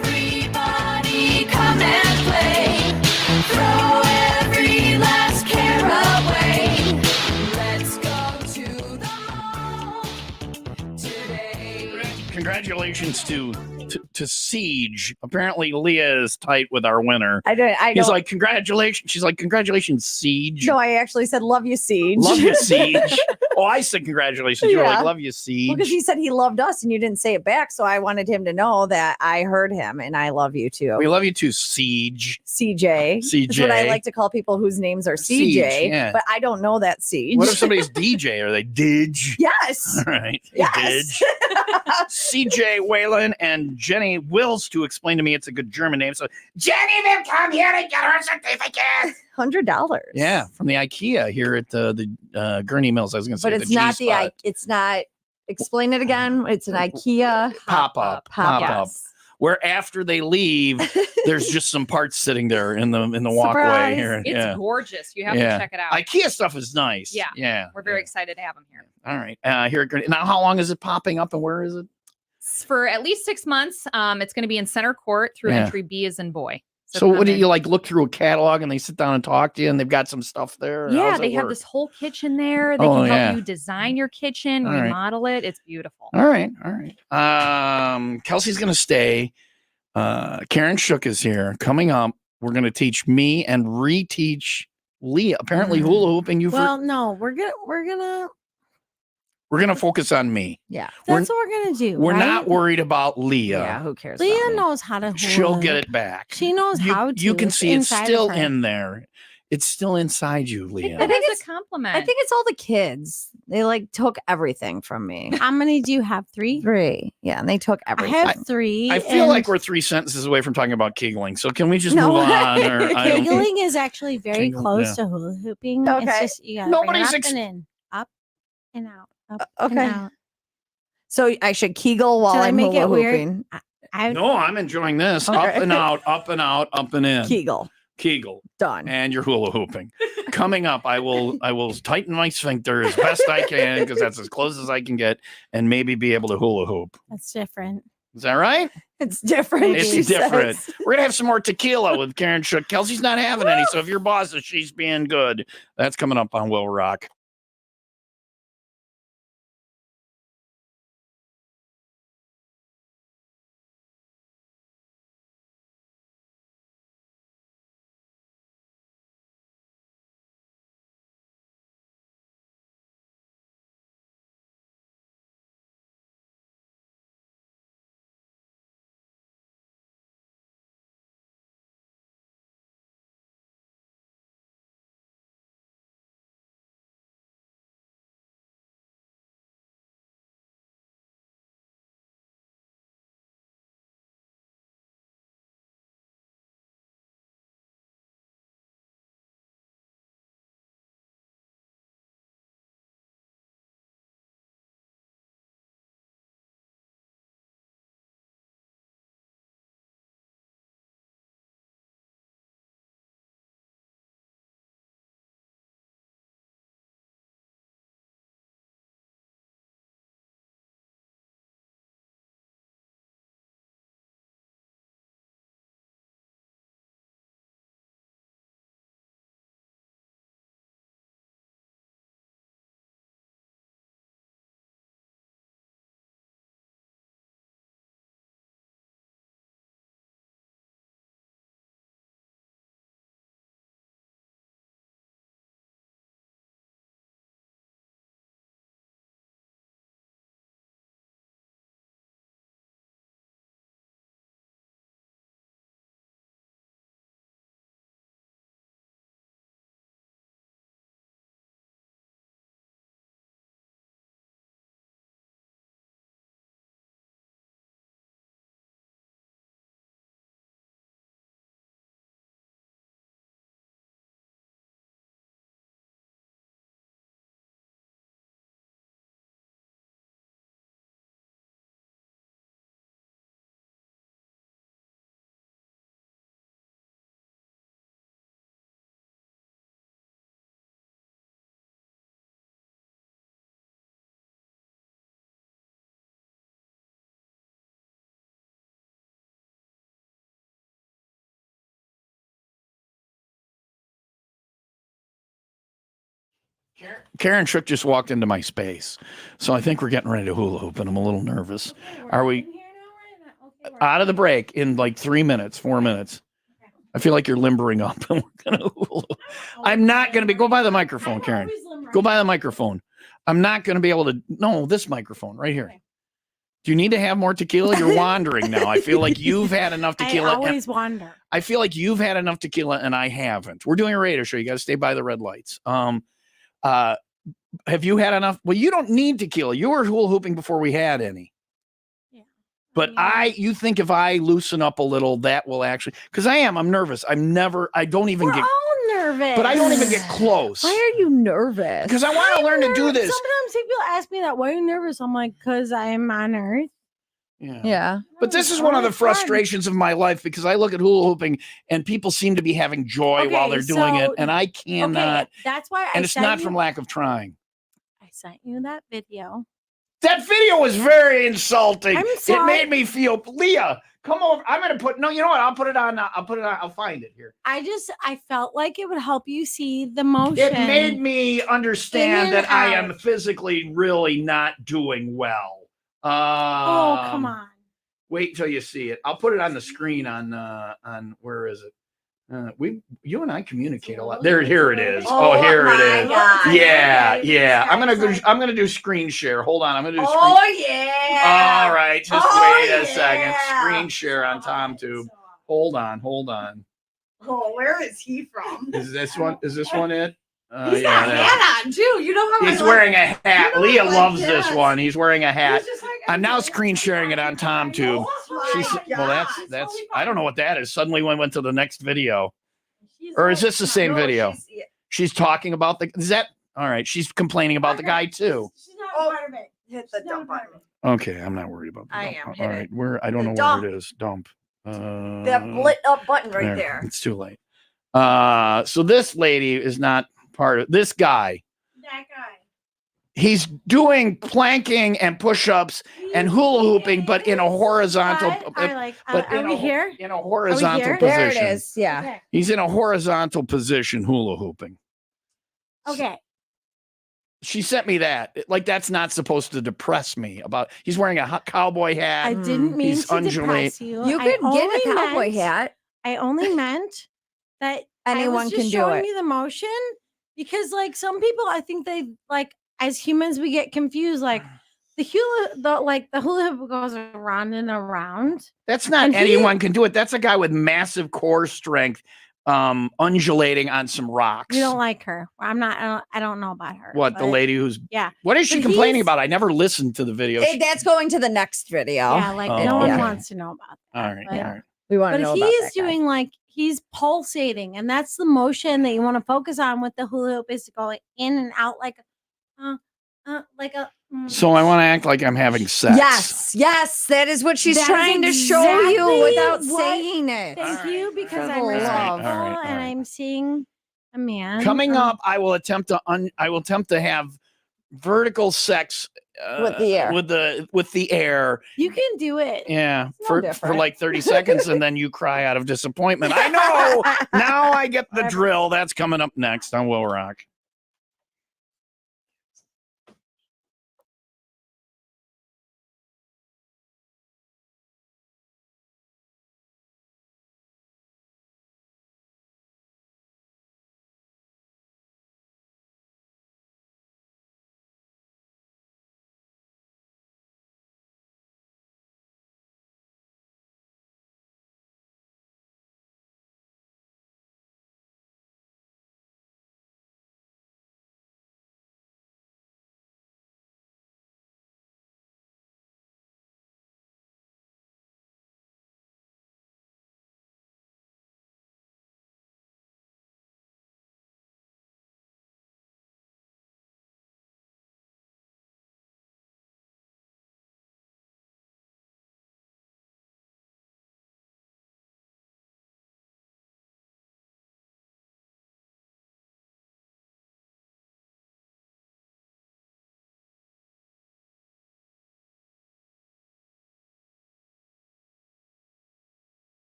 Everybody come and play. Throw every last care away. Let's go to the mall today. Congratulations to Siege. Apparently, Leah is tight with our winner. I He's don't. like, congratulations. She's like, congratulations, Siege. No, I actually said love you, Siege. Love you, Siege. Oh, I said congratulations. You were Yeah. like, love you, Siege. Because he said he loved us and you didn't say it back. So I wanted him to know that I heard him and I love you too. We love you too, Siege. CJ. That's what I CJ. like to call people whose names are CJ. Siege, yeah. But I don't know that Siege. What if somebody's DJ? Are they Didge? Yes. All right. Hey, Yes. Didge. CJ Whalen and Jenny Wills to explain to me it's a good German name. So Jenny will come here and get her certificate. $100. Yeah, from the IKEA here at the Gurney Mills. I was going to say, But it's not G-spot. it's not. Explain it again. It's an IKEA Pop-up. Pop-up. Where after they leave, there's just some parts sitting there in the walkway Surprise. here. It's yeah. gorgeous. You have Yeah. to check it out. IKEA stuff is nice. Yeah. Yeah. We're very excited to have them here. All right. Here at Gurney. Now, how long is it popping up and where is it? It's for at least 6 months. It's going to be in center court through Yeah. entry B as in boy. So what come do in. you like? Look through a catalog and they sit down and talk to you, and they've got some stuff there. or Yeah, how's it they have work? this whole kitchen there. They Oh, can help yeah. you design your kitchen, All right. remodel it. It's beautiful. All right. Kelsey's gonna stay. Karen Shook is here. Coming up, we're gonna teach me and reteach Leah. Apparently, hula hooping. Well, no, we're gonna We're gonna focus on me. Yeah. that's what we're gonna do. We're right? not worried about Leah. Yeah, who cares? Leah about me? knows how to. She'll hula get hoop. it back. She knows how to. You can see it's inside of still her. in there. It's still inside you, Leah. I think it's- it's a compliment. I think it's all the kids. They like took everything from me. How many do you have? 3. 3. Yeah, and they took I everything. have 3. I feel and like we're 3 sentences away from talking about kegling. So can we just No. move on? Or I don't- Giggling is actually very Kegel- close yeah. to hula hooping. Okay. It's just you gotta Nobody's bring it ex- up and in, up and out, up Okay. and out. So I should Kegel while Should I I'm make hula it weird? hooping. I No, I'm enjoying this. Okay. Up and out, up and out, up and in. Kegel. Kegel. Done. And you're hula hooping. Coming up, I will tighten my sphincter as best I can because that's as close as I can get, and maybe be able to hula hoop. That's different. Is that right? It's different. It's she different. says. We're gonna have some more tequila with Karen Shook. Kelsey's not having any, so if your boss is, she's being good. That's coming up on WIIL Rock. Karen Shook just walked into my space, so I think we're getting ready to hula hoop, and I'm a little nervous. Are we out of the break in like 3 minutes, 4 minutes? I feel like you're limbering up, and we're gonna hula hoop. I'm not gonna be. Go by the microphone, Karen. Go by the microphone. I'm not gonna be able to. No, this microphone right here. Do you need to have more tequila? You're wandering now. I feel like you've had enough tequila. I always wander. I feel like you've had enough tequila and I haven't. We're doing a radio show. You got to stay by the red lights. Have you had enough? Well, you don't need tequila. You were hula hooping before we had any. Yeah. But you think if I loosen up a little, that will actually, because I'm nervous. I don't even We're get, all nervous. but I don't even get close. Why are you nervous? Because I want to learn to do this. Sometimes people ask me that. Why are you nervous? I'm like, because I'm on Earth. Yeah. But this is one of the frustrations of my life because I look at hula hooping and people seem to be having joy while they're doing it. And I cannot. Okay, that's why And it's not from lack of trying. I sent you that video That video was very insulting. I'm It sorry. made me feel. Leah, come over. I'm gonna put. No, you know what? I'll put it on. I'll find it here. I felt like it would help you see the motion. It made me understand In that and I am out. physically really not doing well. Oh, come on. Wait till you see it. I'll put it on the screen on where is it? You and I communicate a lot. Here it is. Oh, here it my is. God. Yeah. I'm gonna do screen share. Hold on. I'm gonna do screen. Oh yeah. All right, just Oh, wait a second. yeah. Screen share on TomTube. Hold on. Oh, where is he from? Is this one it? He's got a hat on too. You know how He's wearing a hat. You know Leah I like loves this. this one. He's wearing a hat. He's just like, I'm now screen sharing it on TomTube. Well, That's I don't know what that is. Suddenly we went to the next video. Or is this the same video? She's talking about is that all right? She's complaining about the guy too. She's not part of it. Hit the dump button. Okay, I'm not worried about the I dump. am. All Hit right, it. I don't The know dump. where it is. Dump. That lit up button right there. It's too late. So this lady is not part of this guy. That guy. He's doing planking and push-ups and hula hooping, but in a horizontal. Are we here? In a horizontal here? position. There it is. Yeah. Okay. He's in a horizontal position hula hooping. Okay. She sent me that. Like that's not supposed to depress me. He's wearing a cowboy hat. I didn't mean He's to undulating. depress you. You I could get only a cowboy meant- hat. I only meant that Anyone I was can just do showing it. you the motion because, like, some people, I think they like as humans we get confused. Like the hula hoop goes around and around. That's not And anyone can do it. That's a guy with massive core strength, undulating on some rocks. We don't like her. I'm not. I don't know about her. What the but- lady who's? Yeah. What is she But complaining he's- about? I never listened to the video. That's going to the next video. Yeah, like Oh, no one okay. wants to know about that. All right, but- all right. We want to But know he about is that guy. doing like he's pulsating, and that's the motion that you want to focus on with the hula hoop is to go in and out like a. So I want to act like I'm having sex. Yes, that is what she's That is trying to show you exactly without what- saying it. Thank you, because For I'm the love. respectful All right, all and right. I'm seeing a man. Coming up, I will attempt to have vertical sex With the air. with the air. You can do it. Yeah, no for different. like 30 seconds, and then you cry out of disappointment. I know. Now I get the drill. That's coming up next on Will Rock.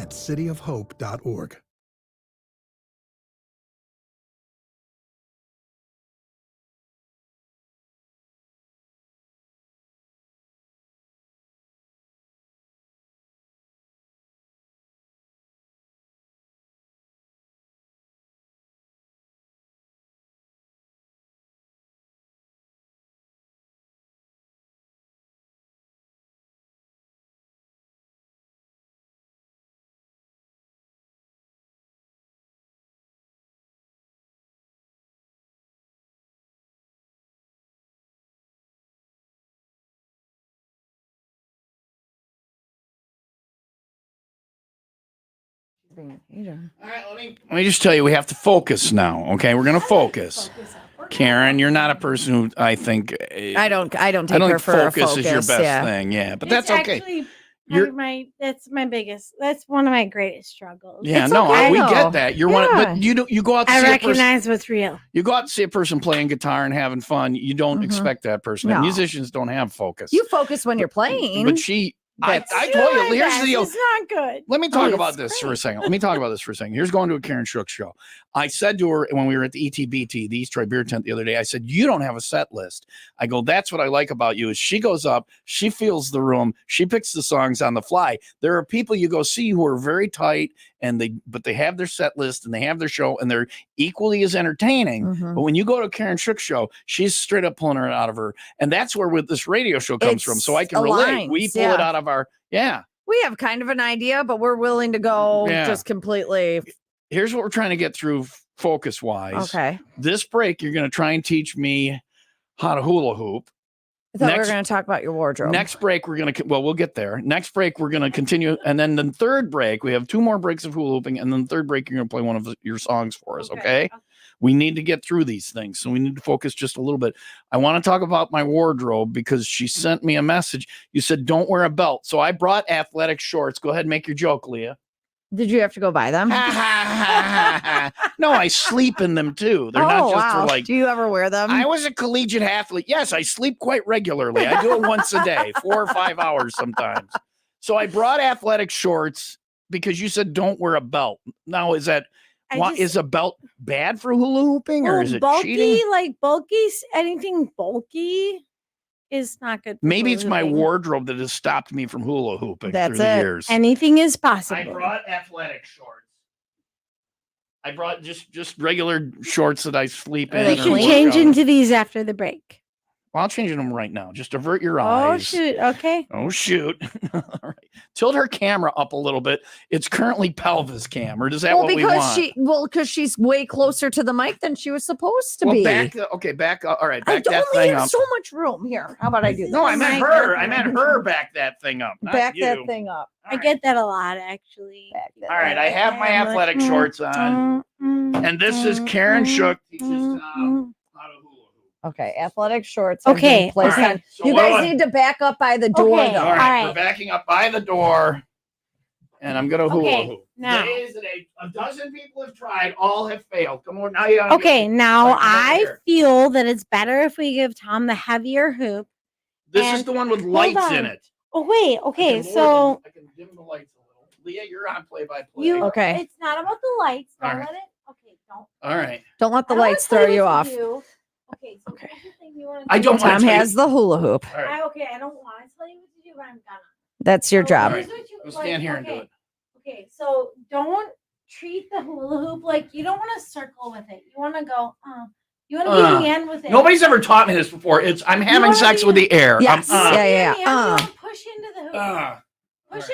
at cityofhope.org. All right, let me just tell you, we have to focus now. Okay, we're going to focus. Karen, you're not a person who I think I don't take her for a focus is your focus, best yeah. thing. Yeah, but It's that's okay. actually You're- that's my biggest. That's one of my greatest struggles. Yeah, It's no, okay, we though. get that. You're one, but you go out to I see a person. recognize what's real. You go out to see a person playing guitar and having fun. You don't expect that person. And No. musicians don't have focus. You focus when you're playing. But I That's- told you. Here's the It's deal. not good. Let me talk it's about this for a second. Here's going to a Karen Shook show. I said to her when we were at the ETBT, the East Troy Beer Tent the other day, I said, you don't have a set list. I go, that's what I like about you is she goes up, she feels the room, she picks the songs on the fly. There are people you go see who are very tight but they have their set list and they have their show and they're equally as entertaining. Mhm. But when you go to a Karen Shook show, she's straight up pulling it out of her. And that's where with this radio show comes from. So I can relate. We aligns, pull it yeah. out of our, we have kind of an idea, but we're willing to go Yeah. just completely. Here's what we're trying to get through focus wise. Okay. This break, you're going to try and teach me how to hula hoop. I thought we were Next- going to talk about your wardrobe. Next break, we're going to, we'll get there. Next break, we're going to continue. And then the third break, we have 2 more breaks of hula hooping. And then the third break, you're going to play one of your songs for us. Okay. We need to get through these things. So we need to focus just a little bit. I want to talk about my wardrobe because she sent me a message. You said, don't wear a belt. So I brought athletic shorts. Go ahead and make your joke, Leah. Did you have to go buy them? No, I sleep in them too. They're not just for like. Do you ever wear them? I was a collegiate athlete. Yes, I sleep quite regularly. I do it once a day, 4 or 5 hours sometimes. So I brought athletic shorts because you said don't wear a belt. Now, is that is a belt bad for hula hooping or is it bulky, cheating? like bulky, anything bulky is not good. For Maybe hula it's my hooping. wardrobe that has stopped me from hula hooping That's through the it. years. Anything is possible. I brought athletic shorts. I brought just regular shorts that I sleep in. We or should work change out. into these after the break. Well, I'll change them right now. Just avert your Oh eyes. shoot! Okay. Oh, shoot. All right. Tilt her camera up a little bit. It's currently pelvis cam, or is that what we want? Because she's way closer to the mic than she was supposed to be. Back up. All right, I back don't that thing have up. so much room here. How about I do No, I this? meant her. I meant her back that thing up. Not Back you. that thing up. I get that a lot, actually. All right, I have my athletic shorts on. And this is Karen Shook teaches how to hula hoop. Okay, athletic shorts. have been Okay, placed okay. on. So You what guys do I- need to back up by the door, Okay, though. All right, All we're backing up by the door. And I'm going to hula Okay, hoop. now. Days that a dozen people have tried, all have failed. Come on, now you gotta Okay, get- now All right, come over I here. feel that it's better if we give Tom the heavier hoop. This is and- the one with hold lights in on. it. Oh wait, I okay, can lower so them- I can dim the lights a little. Leah, you're on play-by-play. you Okay. it's not about the lights. Don't All right. let it. Okay, don't. All right. Don't let the I don't wanna lights tell throw what you to off. do. Okay, so here's the thing you want to I don't wanna Tom tell you- has the hula hoop. All right. I don't want to tell you what to do, but I'm gonna. That's your So job. here's what you- Go stand here and do okay. it. Okay, so don't treat the hula hoop like you don't want to circle with it. You want to go, you want to be hand with it. Nobody's ever taught me this before. I'm having wanna sex be- with the air. Yes. I'm, Yeah, yeah, You yeah. want to push into the hoop. push All right.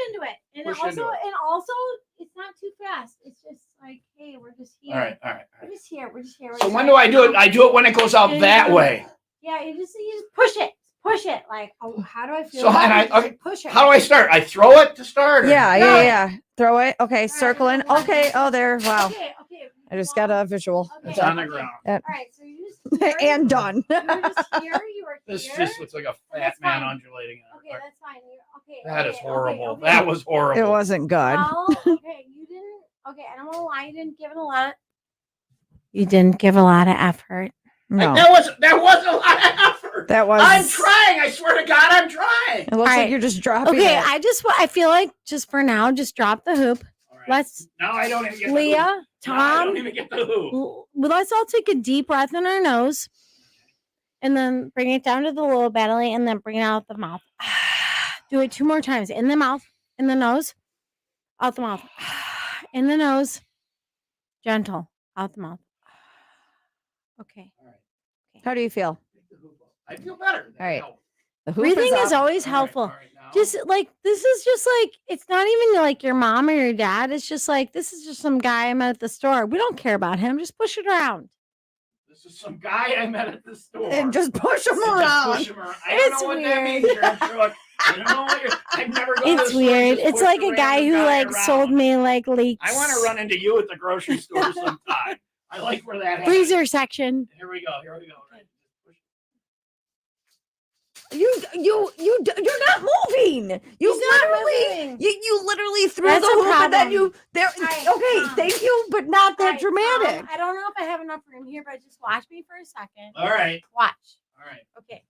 into it, and Push also, into it. and also, it's not too fast. It's just like, hey, we're just here. All right. We're just here. We're just here. We're So just when here. do I do it? I do it when it goes out And, that way. Yeah, you just push it. Push it. Like, oh, how do I feel? So, about and I- it? Just okay, push it. How do I start? I throw it to start? Or? Yeah, No. yeah. Throw it. Okay, circling. Okay. Oh, there. Wow. Okay. I just got a visual. It's on the ground. All right, so you just here, And done. You were just here. You were This here. just looks like a fat That's man fine. undulating. Okay, that's fine. Okay. That is okay, horrible. okay. That was horrible. It wasn't good. Well, okay, you didn't. Okay, I don't know why you didn't give it a lot. You didn't give a lot of effort. No, That wasn't a lot of effort. that was. I'm trying. I swear to God, I'm trying. It looks like Alright. you're just dropping Okay, it. I feel like just for now, just drop the hoop. Let's Now I don't even get the Leah, hoop. Now I Tom, don't even get the hoop. let's all take a deep breath in our nose and then bring it down to the lower belly and then bring it out the mouth. Do it 2 more times. In the mouth, in the nose, out the mouth. In the nose, gentle, out the mouth. Okay. How do you feel? I feel better. All right. Help. The hoop Breathing is up. always helpful. Just like this is just like it's not even like your mom or your dad. It's just like this is just some guy I met at the store. We don't care about him. Just push it around. This is some guy I met at the store. And just push him And just around. push him around. I don't It's know what that weird. means. You're a crook. I don't know what you're. I've never gone to the It's store, weird. just It's pushed like a a guy random who like around. sold me like leeks. I want to run into you at the grocery store sometime. I like where that happens. freezer section. Here we go. Here we go. You're not moving. You He's not literally, moving. you literally threw That's the a hoop and then problem. you there. Okay, thank you, but not that dramatic. I don't know if I have enough room here, but just watch me for a second. All right. Watch. All right. Okay.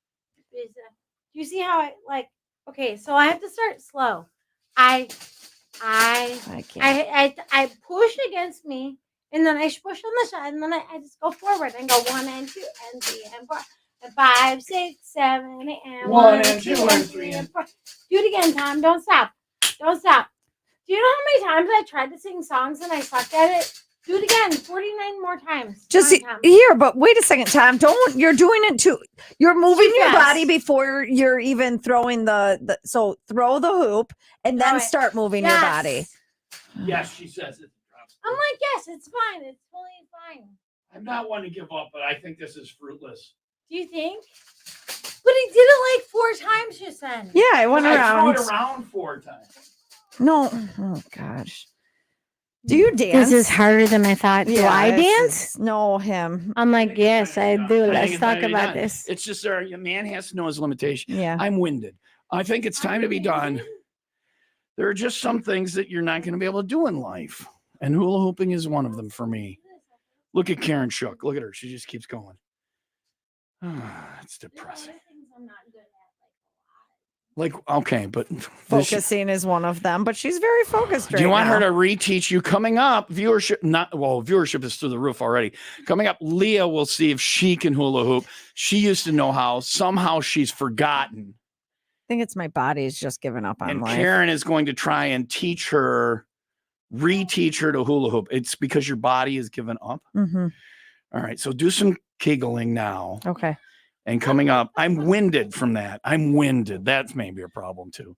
Do you see how I like? Okay, so I have to start slow. I push against me, and then I push on the side, and then I just go forward and go 1 and 2 and 3 and 4 and 5, 6, 7, 8, and 1 and 2 and 3 and 4. Do it again, Tom. Don't stop. Don't stop. Do you know how many times I tried to sing songs and I sucked at it? Do it again, 49 more times. Just Come on, Tom. here, but wait a second, Tom. Don't you're doing it too. You're moving Too your fast. body before you're even throwing the. So throw the hoop and then Throw it. start moving your body. Yes, she says it. I'm like, yes, it's fine. It's totally fine. I'm not one to give up, but I think this is fruitless. Do you think? But he did it like 4 times just then. Yeah, I went I around. threw it around 4 times. No, oh gosh. Do you dance? This is harder than I thought. Do I it's- dance? No, him. I'm like, yes, I do. I think Let's it's talk time to be about done. this. It's just a man has to know his limitation. Yeah. I'm winded. I think it's time to be done. There are just some things that you're not going to be able to do in life. And hula hooping is one of them for me. Look at Karen Shook. Look at her. She just keeps going. It's depressing. Like, okay, but Focusing is one of them, but she's very focused right do you want now. her to reteach you? Coming up, viewership is through the roof already. Coming up, Leah will see if she can hula hoop. She used to know how. Somehow she's forgotten. I think it's my body's just given up on And life. Karen is going to try and teach her, reteach her to hula hoop. It's because your body has given up. Mm-hmm. All right, so do some giggling now. Okay. And coming up, I'm winded from that. I'm winded. That's maybe a problem too.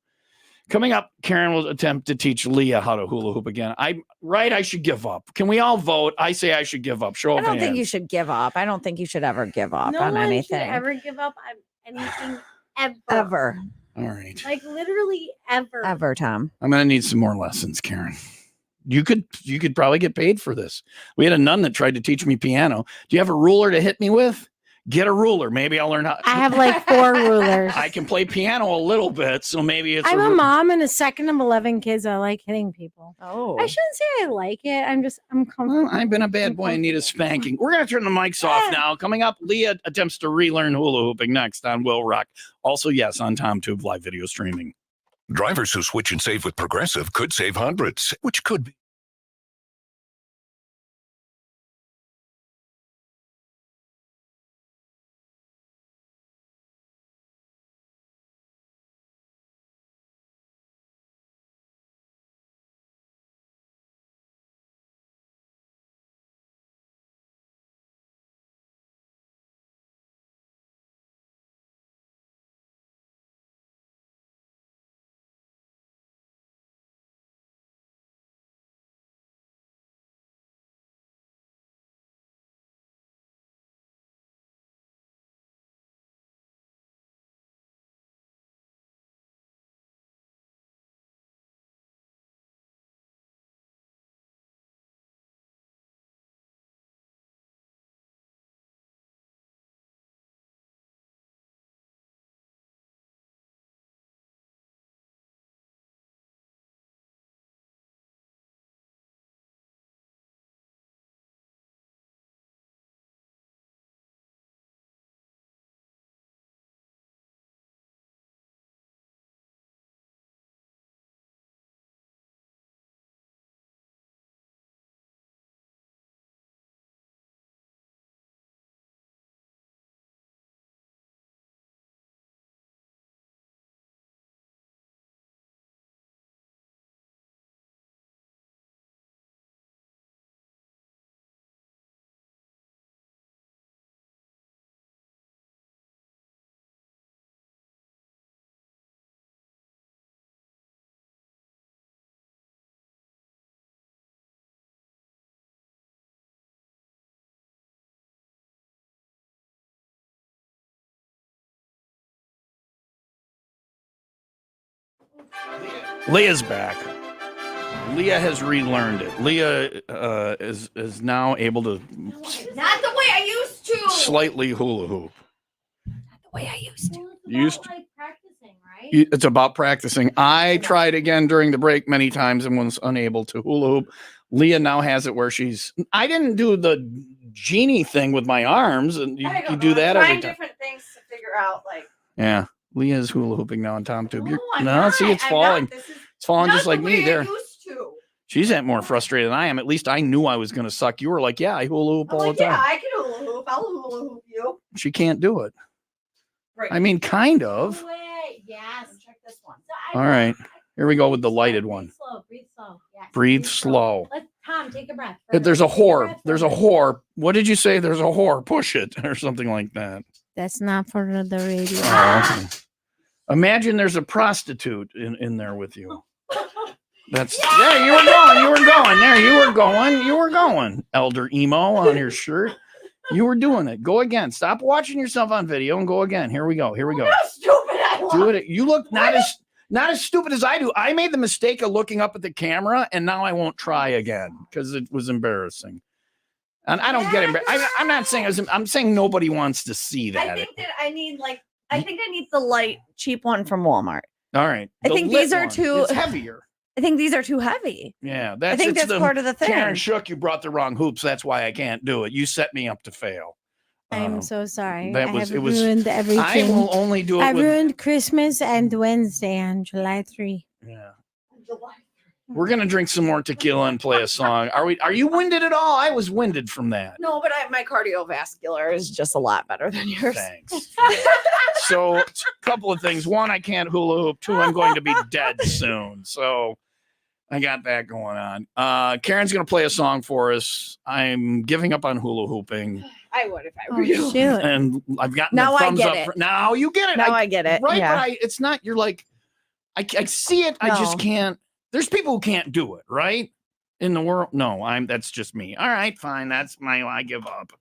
Coming up, Karen will attempt to teach Leah how to hula hoop again. I should give up. Can we all vote? I say I should give up. Show I of don't think hands. you should give up. I don't think you should ever give up No on one anything. should ever give up on anything ever. Ever. All right. Like literally ever. Ever, Tom. I'm gonna need some more lessons, Karen. You could probably get paid for this. We had a nun that tried to teach me piano. Do you have a ruler to hit me with? Get a ruler. Maybe I'll learn how. I have like 4 rulers. I can play piano a little bit, so maybe it's. I'm a mom and a second of 11 kids. I like hitting people. Oh. I shouldn't say I like it. I'm comfortable. Well, I've been a bad boy and need a spanking. We're gonna turn the mics off now. Coming up, Leah attempts to relearn hula hooping next on WIIL Rock. Also, yes, on TomTube live video streaming. Drivers who switch and save with Progressive could save hundreds, which could be Leah's back. Leah has relearned it. Leah is now able to Not the way I used to. slightly hula hoop. Not the way I used to. It's about, like practicing, right? It's about practicing. I tried again during the break many times and was unable to hula hoop. Leah now has it where I didn't do the genie thing with my arms, and you do that every time. Different things to figure out, like. Yeah, Leah's hula hooping now on Tom Tube. No, See, it's falling. It's falling just like me there. Used to. She's more frustrated than I am. At least I knew I was going to suck. You were like, yeah, I hula hoop all the time. Yeah, I can hula hoop. I'll hula hoop you. She can't do it. Right. I mean, kind of. Yes. Check this one. All right. Here we go with the lighted one. Breathe slow. Yes. Breathe slow. Tom, take a breath. There's a whore. There's a whore. What did you say? There's a whore. Push it or something like that. That's not for the radio. Oh, okay. Imagine there's a prostitute in there with you. That's yeah. You were going. There, you were going. Elder emo on your shirt. You were doing it. Go again. Stop watching yourself on video and go again. Here we go. How stupid I look. Do it. You look not as stupid as I do. I made the mistake of looking up at the camera, and now I won't try again because it was embarrassing. And I don't get embarrassed. I'm not saying I'm saying nobody wants to see that. I think that I need the light cheap one from Walmart. All right. I think these are too. It's heavier. I think these are too heavy. Yeah, I think that's part of the thing. Karen Shook, you brought the wrong hoops. That's why I can't do it. You set me up to fail. I'm so sorry. It was ruined everything. I will only do it. I ruined Christmas and Wednesday on July 3. Yeah. We're gonna drink some more tequila and play a song. Are you winded at all? I was winded from that. No, but my cardiovascular is just a lot better than yours. Thanks. So, a couple of things. One, I can't hula hoop. Two, I'm going to be dead soon. So, I got that going on. Karen's going to play a song for us. I'm giving up on hula hooping. I would if I were you. Shoot. And I've gotten Now the thumbs I get up. it. Now you get it. Now I get it. Right, Yeah. but it's not, you're like, I see it. I just can't. There's people who can't do it, right? In the world. No, that's just me. All right, fine. I give up.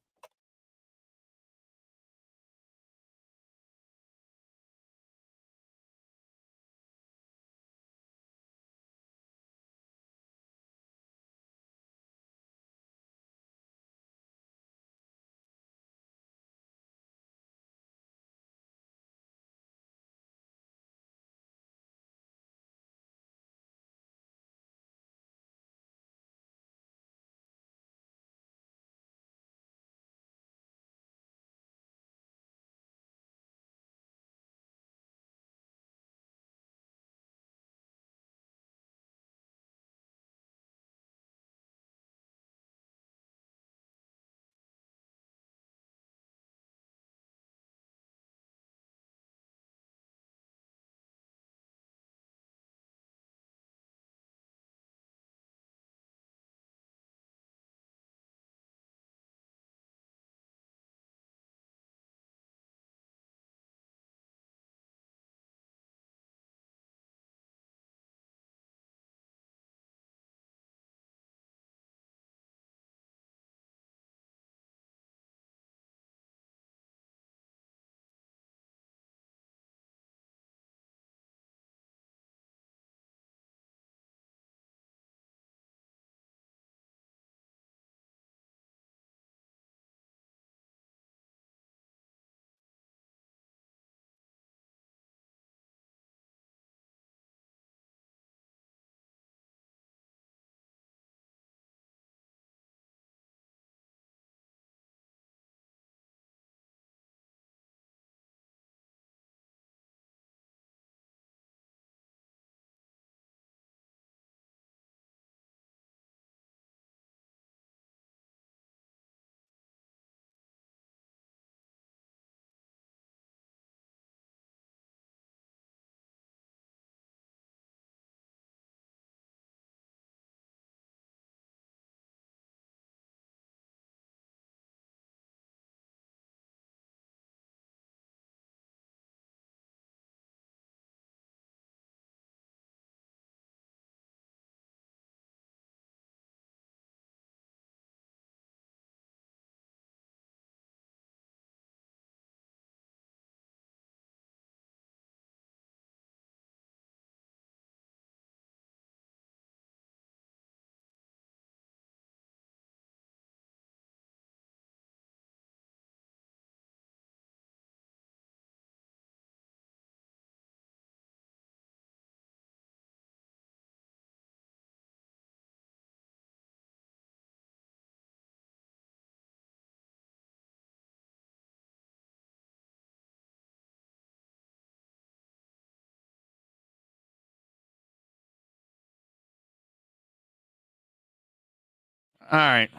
All right.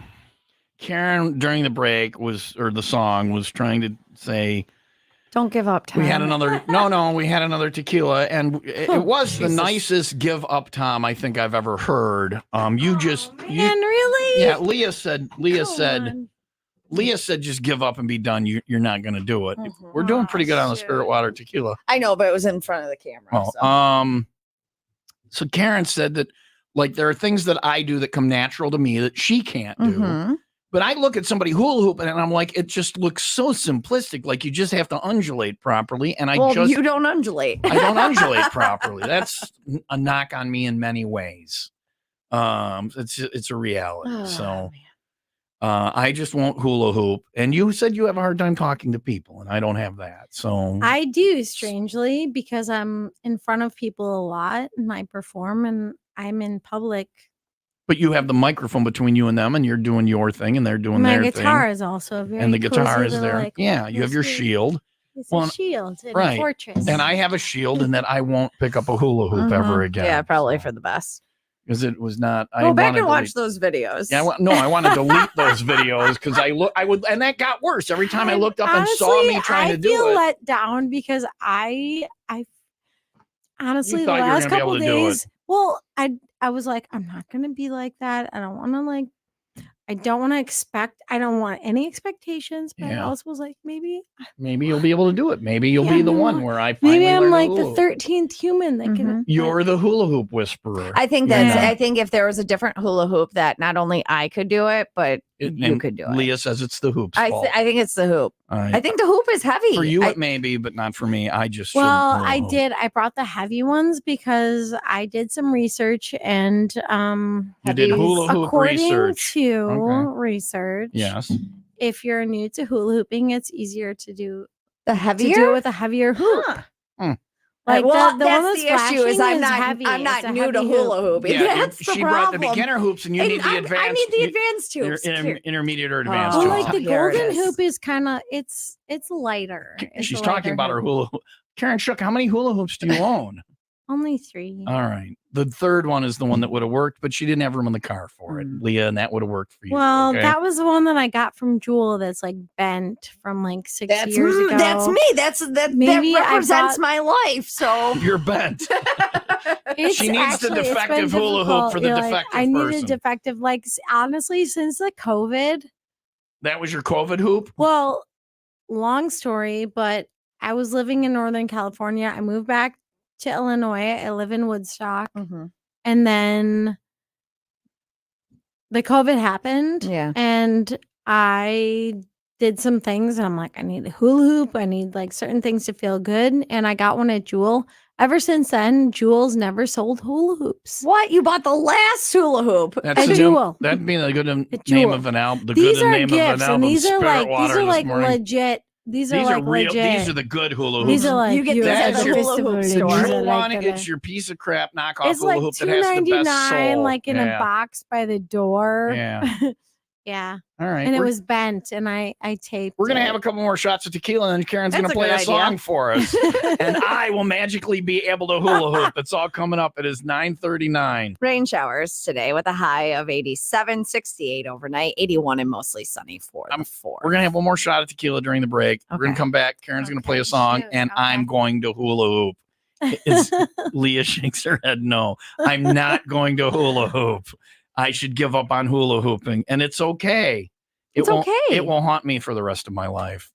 Karen during the break the song was trying to say Don't give up, Tom. we had another tequila, and it was the Jesus. nicest give up, Tom, I think I've ever heard. Man, really? Yeah, Leah said on. just give up and be done. You're not going to do it. Mhm. We're doing pretty good on the Spirit Water tequila. I know, but it was in front of the camera. Oh, so Karen said that like there are things that I do that come natural to me that she can't do. Mhm. But I look at somebody hula hooping and I'm like, it just looks so simplistic. Like you just have to undulate properly. And you don't undulate. I don't undulate properly. That's a knock on me in many ways. It's a reality. Oh, So I just won't hula hoop. And you said you have a hard time talking to people, and I don't have that. So I do, strangely, because I'm in front of people a lot and I perform and I'm in public. but you have the microphone between you and them, and you're doing your thing, and they're doing My their guitar thing. is also very And the guitar cozy is to, there. like, Yeah, you have your this is- shield. It's Well, a shield and right. a fortress. And I have a shield, and that I won't pick up a hula hoop ever Mhm. again. Yeah, probably for the best. Because it was not. Go back wanna and watch delete- those videos. Yeah, I want to delete those videos because I would, and that got worse every time I looked up and saw Honestly, me trying to I feel do it. let down because I honestly the thought you were last gonna be able couple to do it. days. Well, I was like, I'm not gonna be like that. I don't want to I don't want to expect. I don't want any expectations. But I Yeah. also was like, maybe Maybe you'll be able to do it. Maybe you'll Yeah, be the no, one where I finally maybe I'm learn to like hula the hoop. 13th human that can. You're the hula hoop whisperer. I think You're that's. not- I think if there was a different hula hoop, that not only I could do it, but you and could do it. Leah says it's the hoop's I fault. think it's the hoop. I think the hoop is heavy. for you I- it may be, but not for me. I just Well, shouldn't hula I hoop. did. I brought the heavy ones because I did some research and You did hula hoop according research. to Okay. research. Yes. If you're new to hula hooping, it's easier to do the to heavier do it with a heavier hoop. Like, Like well, the one that's that's the issue is flashing I'm not heavy. I'm It's not a new to heavy hula hoop. hooping. Yeah, That's the she problem. brought the beginner hoops, and you And need the I advanced. need the you- advanced you're hoops. intermediate or advanced. Well, hoops. like the Here it golden is. hoop is kind of it's lighter. It's She's a talking lighter about her hoop. hula hoop. Karen Shook, how many hula hoops do you own? Only 3. All right. The third one is the one that would have worked, but she didn't have room in the car for it, Leah, and that would have worked for you. Well, okay? that was the one that I got from Jewel that's like bent from like 6 years ago. That's me. That Maybe I represents bought- my life. So You're bent. It's She needs the actually- it's been defective hula hoop difficult. for the You're like, defective I need person. a defective, honestly, since the COVID. That was your COVID hoop? Well, long story, but I was living in Northern California. I moved back to Illinois. I live in Woodstock. And then the COVID happened. Yeah. And I did some things and I'm like, I need a hula hoop. I need like certain things to feel good. And I got one at Jewel. Ever since then, Jewel's never sold hula hoops. What? You bought the last hula hoop? That's At the Jewel. That'd be the good name Jewel. of an album. The These good are name gifts, of an album. and these are Spirit like Water this morning. legit. These are These like are real. legit. These are the good hula hoops. These are like You get these at at the hula hoop festival. store. These are Jewel like one, the- it's your piece of crap knockoff It's hula like hoop that has the best $2.99, soul. like in a box by the door. Yeah. Yeah. All right. And it we're- was bent, and I taped. We're gonna it. have a couple more shots of tequila, and then Karen's That's gonna a play good a song idea. for us, and I will magically be able to hula hoop. It's all coming up. It is 9:39. Rain showers today with a high of 87, 68 overnight, 81 and mostly sunny for the 4th. We're gonna have one more shot of tequila during the break. We're gonna Okay. come back. Karen's gonna play a song, shoot, and okay. I'm going to hula hoop. It's, Leah shakes her head. No, I'm not going to hula hoop. I should give up on hula hooping, and it's okay. It's won't, okay. It will haunt me for the rest of my life.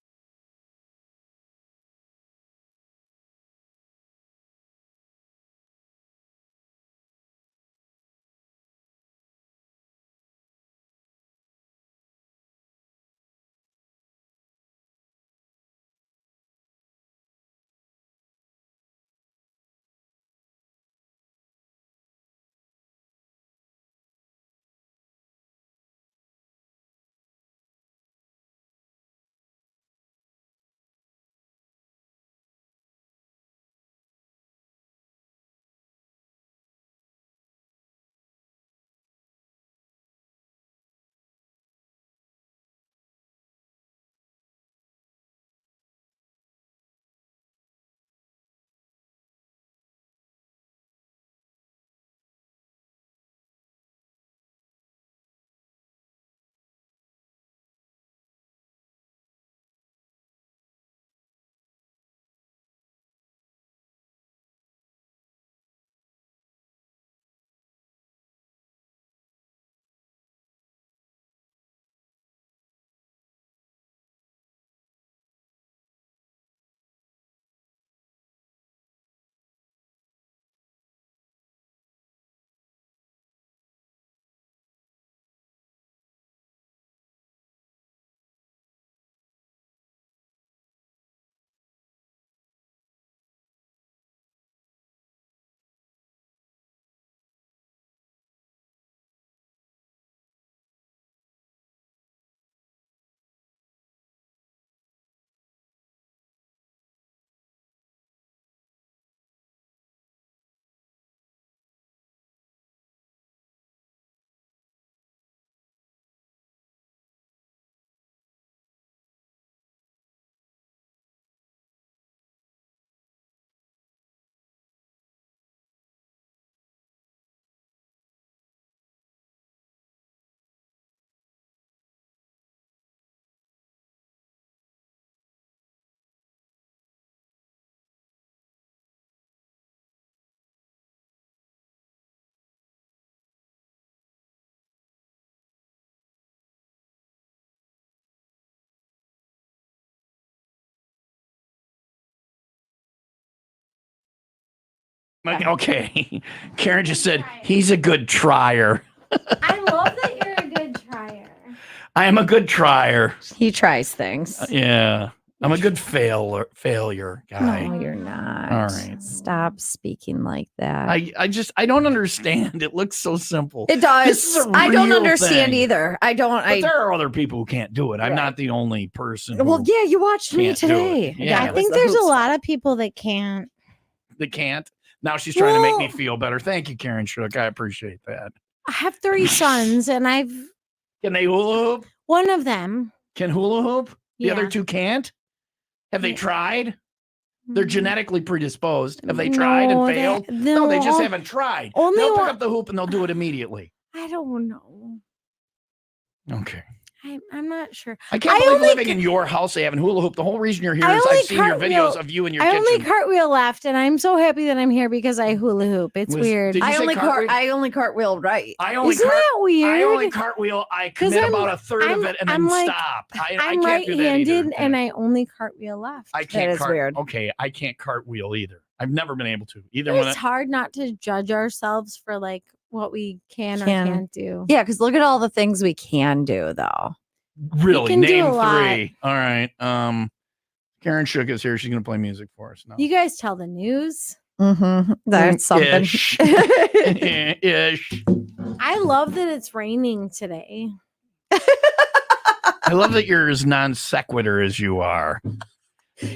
Okay. Karen just said he's a good trier. I love that you're a good trier. I am a good trier. He tries things. Yeah. I'm a good failure guy. No, you're not. All right. Stop speaking like that. I don't understand. It looks so simple. It does. This is a I don't real understand thing. either. I don't. But there are other people who can't do it. I'm not the only person. Who Well, yeah, you watched me can't do it. today. Yeah. I think there's a lot of people that can't. That can't. Now she's trying to make me feel better. Thank you, Karen Shook. I appreciate that. I have 3 sons, and Can they hula hoop? one of them. Can hula hoop? The Yeah. other 2 can't? Have they tried? They're genetically predisposed. Have they tried and failed? No, they just haven't tried. Only They'll pick one- up the hoop and they'll do it immediately. I don't know. Okay. I'm not sure. I can't I believe only living in your house, they have hula hoop. The whole reason you're here I is only I've seen your cartwheel- videos of you in your I kitchen. only cartwheel left, and I'm so happy that I'm here because I hula hoop. It's weird. did you I say only cartwheel? I only cartwheel right. I only Isn't that weird? I only cartwheel. I 'Cause commit I'm- about a third of I'm- it and I'm then like- stop. I I'm can't do that either. right-handed, and I only cartwheel left. I can't. is weird. Okay, I can't cartwheel either. I've never been able to either. When It's hard not to judge ourselves for like what we can or Can. can't do. Yeah, because look at all the things we can do, though. really can do name a lot. 3. All right. Karen Shook is here. She's gonna play music for us now. You guys tell the news. Mm-hmm. That's something. Ish. Ish. I love that it's raining today. I love that you're as non sequitur as you are.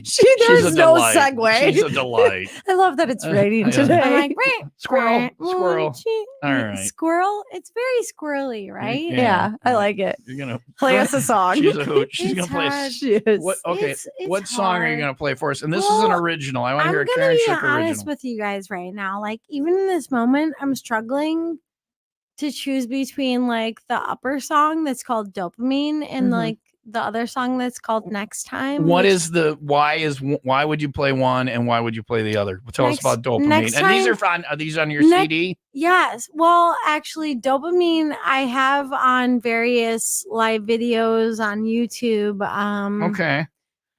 She's There's a no delight. segue. She's a delight. I love that it's raining yeah. today. I'm like, "Meh, Squirrel. meh, Squirrel. won't All right. Squirrel. It's very squirrely, right? yeah, I like it. You're gonna Play us a song. She's a hoot. She's It's gonna play. hard. She is. What? Okay. It's What song are you hard. gonna play for us? And this is an Well, original. I want to I'm hear a gonna Karen be Shook honest original. with you guys right now. Like, even in this moment, I'm struggling to choose between like the upper song that's called Dopamine and Mhm. like the other song that's called Next Time. What which- is the why would you play one and why would you play the other? Tell us Next- about dopamine. next And these time- are these on your Ne- CD? Yes. Well, actually, Dopamine I have on various live videos on YouTube. Okay.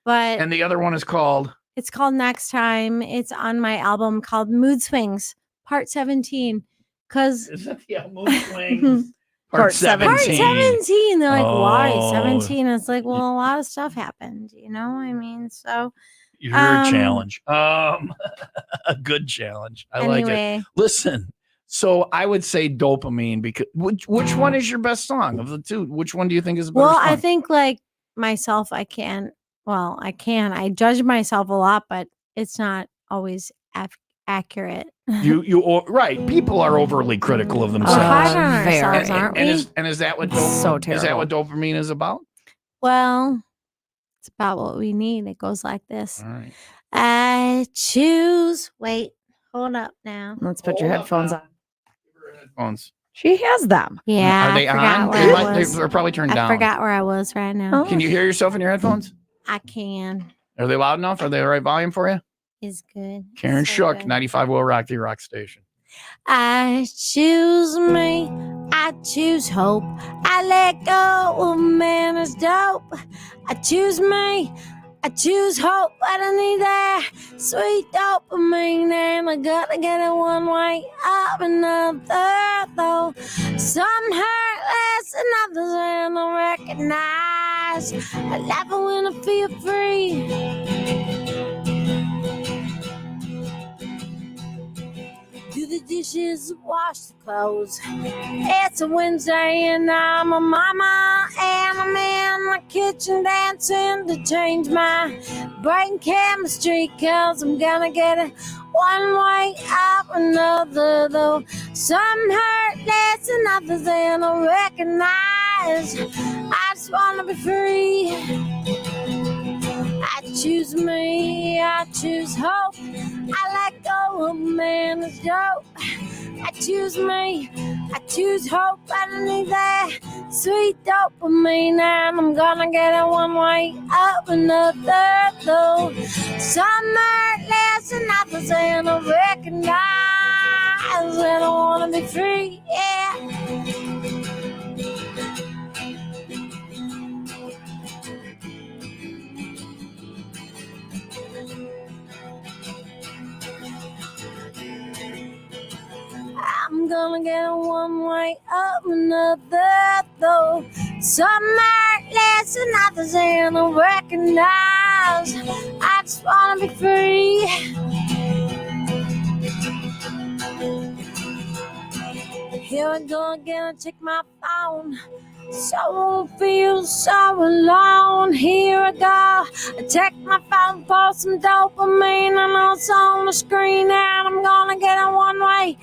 But And the other one is called it's called Next Time. It's on my album called Mood Swings, Part 17. Because Is that the Mood Swings? Part Part 17. Part 17, they're like, why Oh. 17? It's like, well, a lot of stuff happened, you know? I mean, so You're a Um, challenge. A good challenge. I like it. anyway, Listen, so I would say dopamine because which one is your best song of the 2? Which one do you think is the better well, song? I think like myself, I judge myself a lot, but it's not always accurate. right. People are overly critical of We're themselves. hard on very. ourselves, aren't we? Is that what It's so is that what dopamine is about? Well, it's about what we need. It goes like this. All right. I choose. Wait, hold up now. Let's put your Hold up headphones now. on. Phones. She has them. Yeah, Are they I forgot on? where I was. They're probably turned I down. forgot where I was right now. Oh. Can you hear yourself in your headphones? I can. Are they loud enough? Are they the right volume for you? Is good. Karen So Shook, good. 95 WIIL ROCK, the rock station. I choose me. I choose hope. I let go of man is dope. I choose me. I choose hope. I don't need that sweet dopamine, and I gotta get it one way up another. Though some hurt less than others, and I recognize I laugh when I feel free. Do the dishes, wash the clothes. It's a Wednesday and I'm a mama, and I'm in the kitchen dancing to change my brain chemistry, 'cause I'm gonna get it one way up another. Though some hurt less than others, and I recognize I just wanna be free. I choose me, I choose hope. I let go of man is dope. I choose me, I choose hope. I don't need that sweet dopamine, and I'm gonna get it one way up another. Though some hurt less than others, and I recognize that I wanna be free. Yeah. I'm gonna get a one way up another though. Some are less and others ain't recognized. I just wanna be free. Here I go again, I check my phone. So I won't feel so alone. Here I go. I check my phone for some dopamine. I know it's on the screen and I'm gonna get a one way.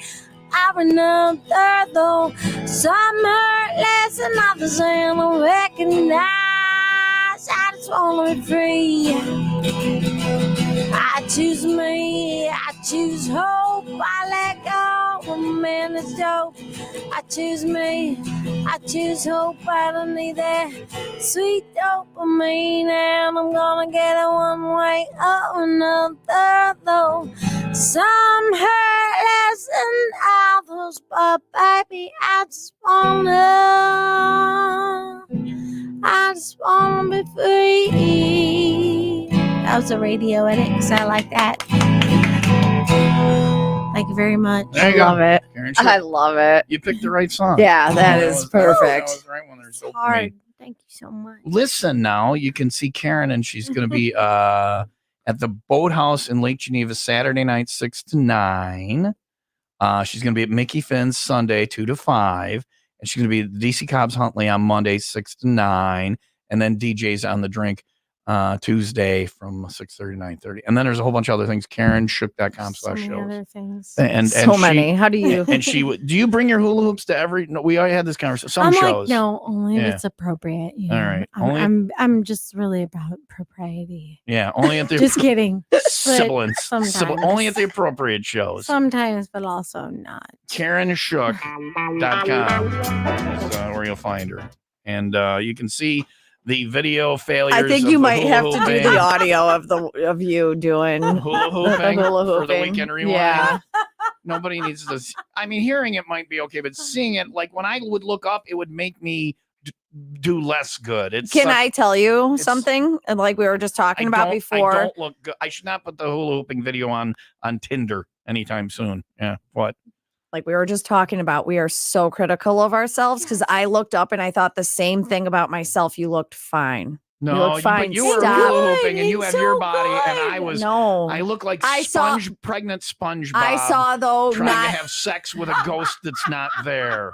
I another though. Some hurt less and others ain't recognized. I just wanna be free. I choose me, I choose hope. I let go, man, it's dope. I choose me, I choose hope. I don't need that sweet dopamine, and I'm gonna get it one way or another though. Some hurt less than others, but baby, I just wanna be free. That was a radio edit because I like that. Thank you very much. There you I go. love it. Karen, I love it. you picked the right song. Yeah, that is perfect. That was the right one. There's It's dopamine. hard. Thank you so much. Listen now, you can see Karen, and she's going to be at the Boathouse in Lake Geneva Saturday night, 6 to 9. She's going to be at Mickey Finn's Sunday, 2 to 5. And she's going to be at DC Cobb's Huntley on Monday, 6 to 9. And then DJs on the Drink Tuesday from 6:30 to 9:30. And then there's a whole bunch of other things. KarenShook.com/shows. So many other things. And So she- many. How do you? And do you bring your hula hoops to every? No, we already had this conversation. Some I'm shows. like, no, only Yeah. if it's appropriate. You All know? right. I'm just really about propriety. Yeah, only at the Just kidding. sibilance. sometimes. Only at the appropriate shows. Sometimes, but also not. KarenShook.com is where you'll find her. And you can see the video failures. I think of you the might hula have to do hooping. the audio of you doing Hula hooping the hula for the hooping. weekend rewind. Yeah. Nobody needs to. I mean, hearing it might be okay, but seeing it, like when I would look up, it would make me do less good. It's Can I tell you something? Like we were just talking about before. I don't look good. I should not put the hula hooping video on Tinder anytime soon. Yeah. What? Like we were just talking about, we are so critical of ourselves because I looked up and I thought the same thing about myself. You looked fine. No, you look fine. but you were Stop. hula hooping and you have your body, and I was. No. I look like I saw- pregnant SpongeBob. I saw though trying not. to have sex with a ghost that's not there.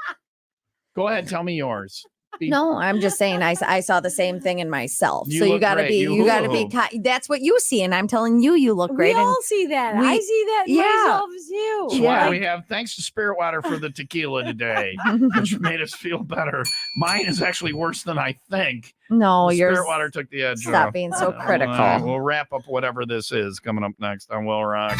Go ahead, tell me yours. No, I'm just saying I saw the same thing in myself. You So you look gotta great. be You you gotta hula be hoop. that's what you see, and I'm telling you, you look great. We all and see that. we- I see that in yeah. myself as you. That's Yeah. why we have thanks to Spirit Water for the tequila today, which made us feel better. Mine is actually worse than I think. No, The yours. Spirit Water took the edge. Stop off. being so All critical. right, we'll wrap up whatever this is coming up next on WIIL Rock.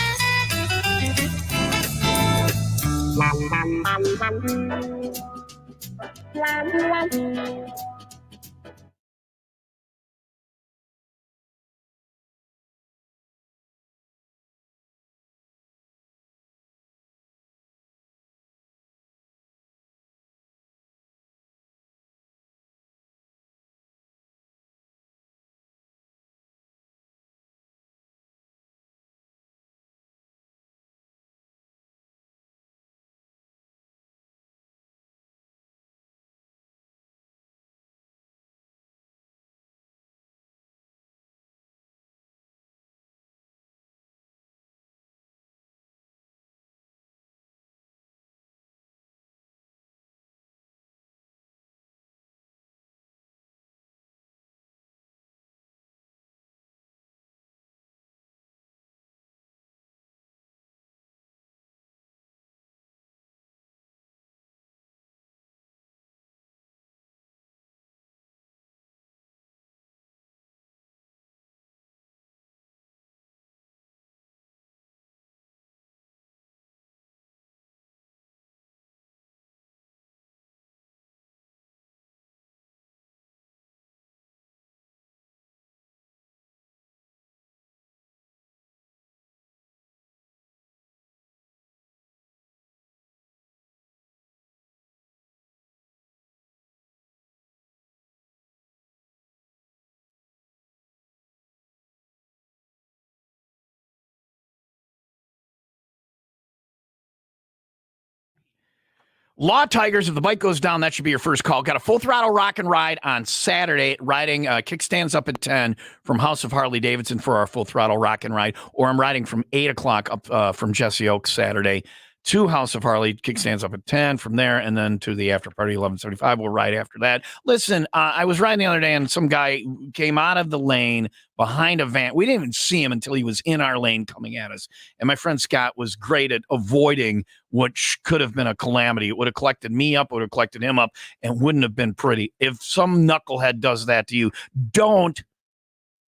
Law Tigers, if the bike goes down, that should be your first call. Got a full throttle rock and ride on Saturday, riding kickstands up at 10 from House of Harley Davidson for our full throttle rock and ride, or I'm riding from 8 o'clock up from Jesse Oaks Saturday to House of Harley, kickstands up at 10 from there, and then to the after party 11:75. We'll ride after that. Listen, I was riding the other day, and some guy came out of the lane behind a van. We didn't even see him until he was in our lane coming at us. And my friend Scott was great at avoiding what could have been a calamity. It would have collected me up, would have collected him up, and wouldn't have been pretty. If some knucklehead does that to you, don't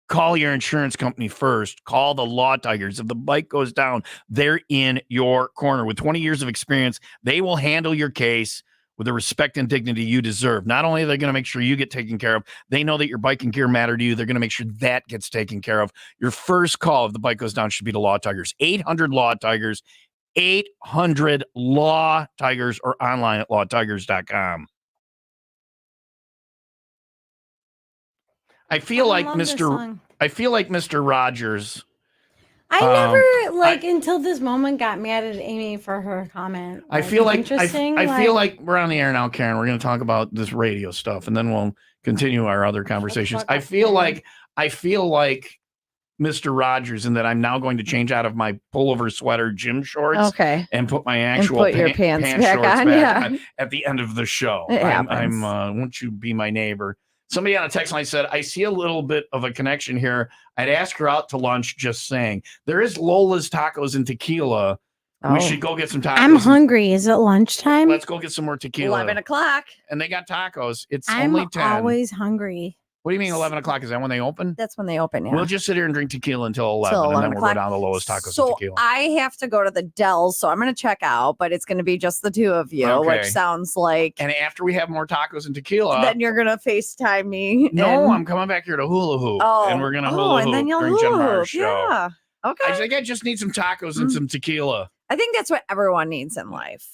call your insurance company first. Call the Law Tigers. If the bike goes down, they're in your corner. With 20 years of experience, they will handle your case with the respect and dignity you deserve. Not only are they going to make sure you get taken care of, they know that your bike and gear matter to you. They're going to make sure that gets taken care of. Your first call if the bike goes down should be the Law Tigers. 800 Law Tigers, 800 Law Tigers, or online at lawtigers.com. I feel like Mr. Rogers. I never until this moment got mad at Amy for her comment. I feel like interesting. I feel like we're on the air now, Karen. We're going to talk about this radio stuff, and then we'll continue our other conversations. I feel like Mr. Rogers, in that I'm now going to change out of my pullover sweater gym shorts, and put my actual your pants back shorts on, back yeah. at the end of the show. It I'm happens. won't you be my neighbor? Somebody on a text line said, I see a little bit of a connection here. I'd ask her out to lunch, just saying. There is Lola's Tacos and Tequila. We should go get some tacos. I'm hungry. Is it lunchtime? Let's go get some more tequila. 11 o'clock. And they got tacos. It's I'm only 10. always hungry. What do you mean 11 o'clock? Is that when they open? That's when they open, yeah. We'll just sit here and drink tequila until 11, Till and 11 then we'll go o'clock. down to Lola's Tacos So and Tequila. I have to go to the Dells, so I'm going to check out, but it's going to be just the two of you, Okay. which sounds like And after we have more tacos and tequila, then you're going to FaceTime me. no, and- I'm coming back here to Hula Hoop. Oh, and we're going to Hula and Hoop then you'll during Jen hula Marr's hoop, show. yeah. Okay. I think I just need some tacos and some tequila. I think that's what everyone needs in life.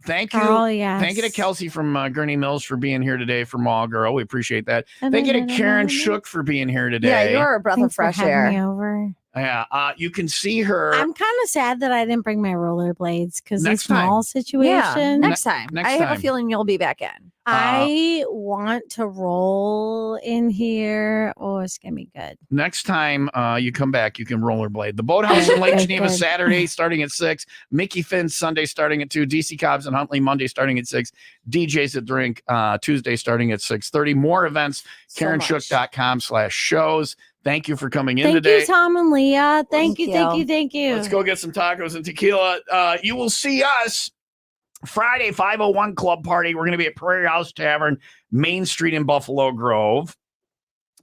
Thank you. Oh, yes. Thank you to Kelsey from Gurney Mills for being here today for Mall Girl. We appreciate that. Thank you to Karen Shook for being here Yeah, today. you're a breath of Thanks for fresh having air. me over. Yeah, you can see her. I'm kind of sad that I didn't bring my rollerblades because the Next time. small Yeah, situation. next time. next I have time. a feeling you'll be back in. I want to roll in here. Oh, it's gonna be good. Next time you come back, you can rollerblade. The Boathouse in Lake Good, Geneva good. Saturday starting at 6. Mickey Finn's Sunday starting at 2. DC Cobbs and Huntley Monday starting at 6. DJs at Drink Tuesday starting at 6:30. More events, So much. KarenShook.com/shows. Thank you for coming in Thank today. you, Tom and Leah. Thank you, you. thank you, thank you. Let's go get some tacos and tequila. You will see us Friday, 501 Club Party. We're going to be at Prairie House Tavern, Main Street in Buffalo Grove.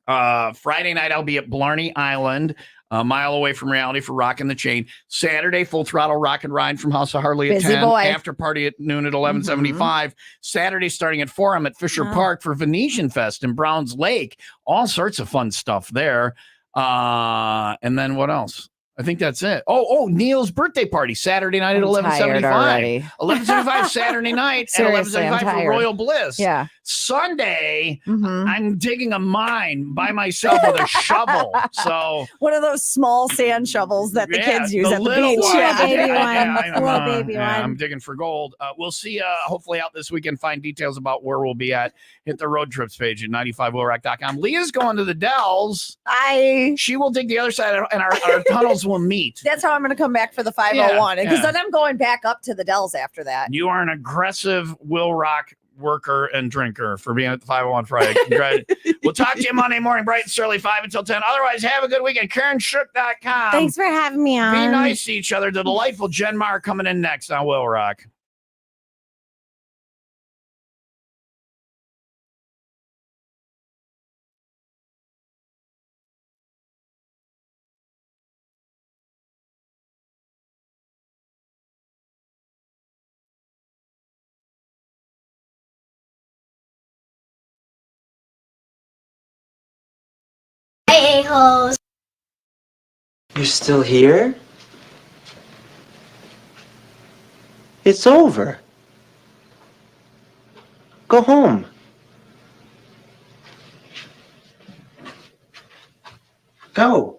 Friday night, I'll be at Blarney Island, a mile away from Reality for Rockin' the Chain. Saturday, Full Throttle Rock and Ride from House of Harley at Busy 10. boy. After party at noon at 11:75. Saturday, starting at 4, I'm at Fisher Wow. Park for Venetian Fest in Browns Lake. All sorts of fun stuff there. And then what else? I think that's it. Oh, Neil's birthday party Saturday night at I'm tired 11:75. already. 11:75 Saturday night at Seriously, I'm 11:75 for tired. Royal Bliss. Yeah. Sunday, Mhm. I'm digging a mine by myself with a shovel. So One of those small sand shovels that the kids use at the little beach. one. Yeah, baby one. I'm, Little baby one. I'm digging for gold. We'll see hopefully out this weekend. Find details about where we'll be at. Hit the road trips page at 95willrock.com. Leah's going to the Dells. She will dig the other side, and our tunnels will meet. That's how I'm going to come back for the 501 because yeah. then I'm going back up to the Dells after that. You are an aggressive Will Rock worker and drinker for being at the 501 Friday. We'll talk to you Monday morning, bright and early, 5 until 10. Otherwise, have a good weekend. KarenShook.com. Thanks for having me on. Be nice to each other. The delightful Jen Marr coming in next on Will Rock. A-holes. You're still here? It's over. Go home. Go.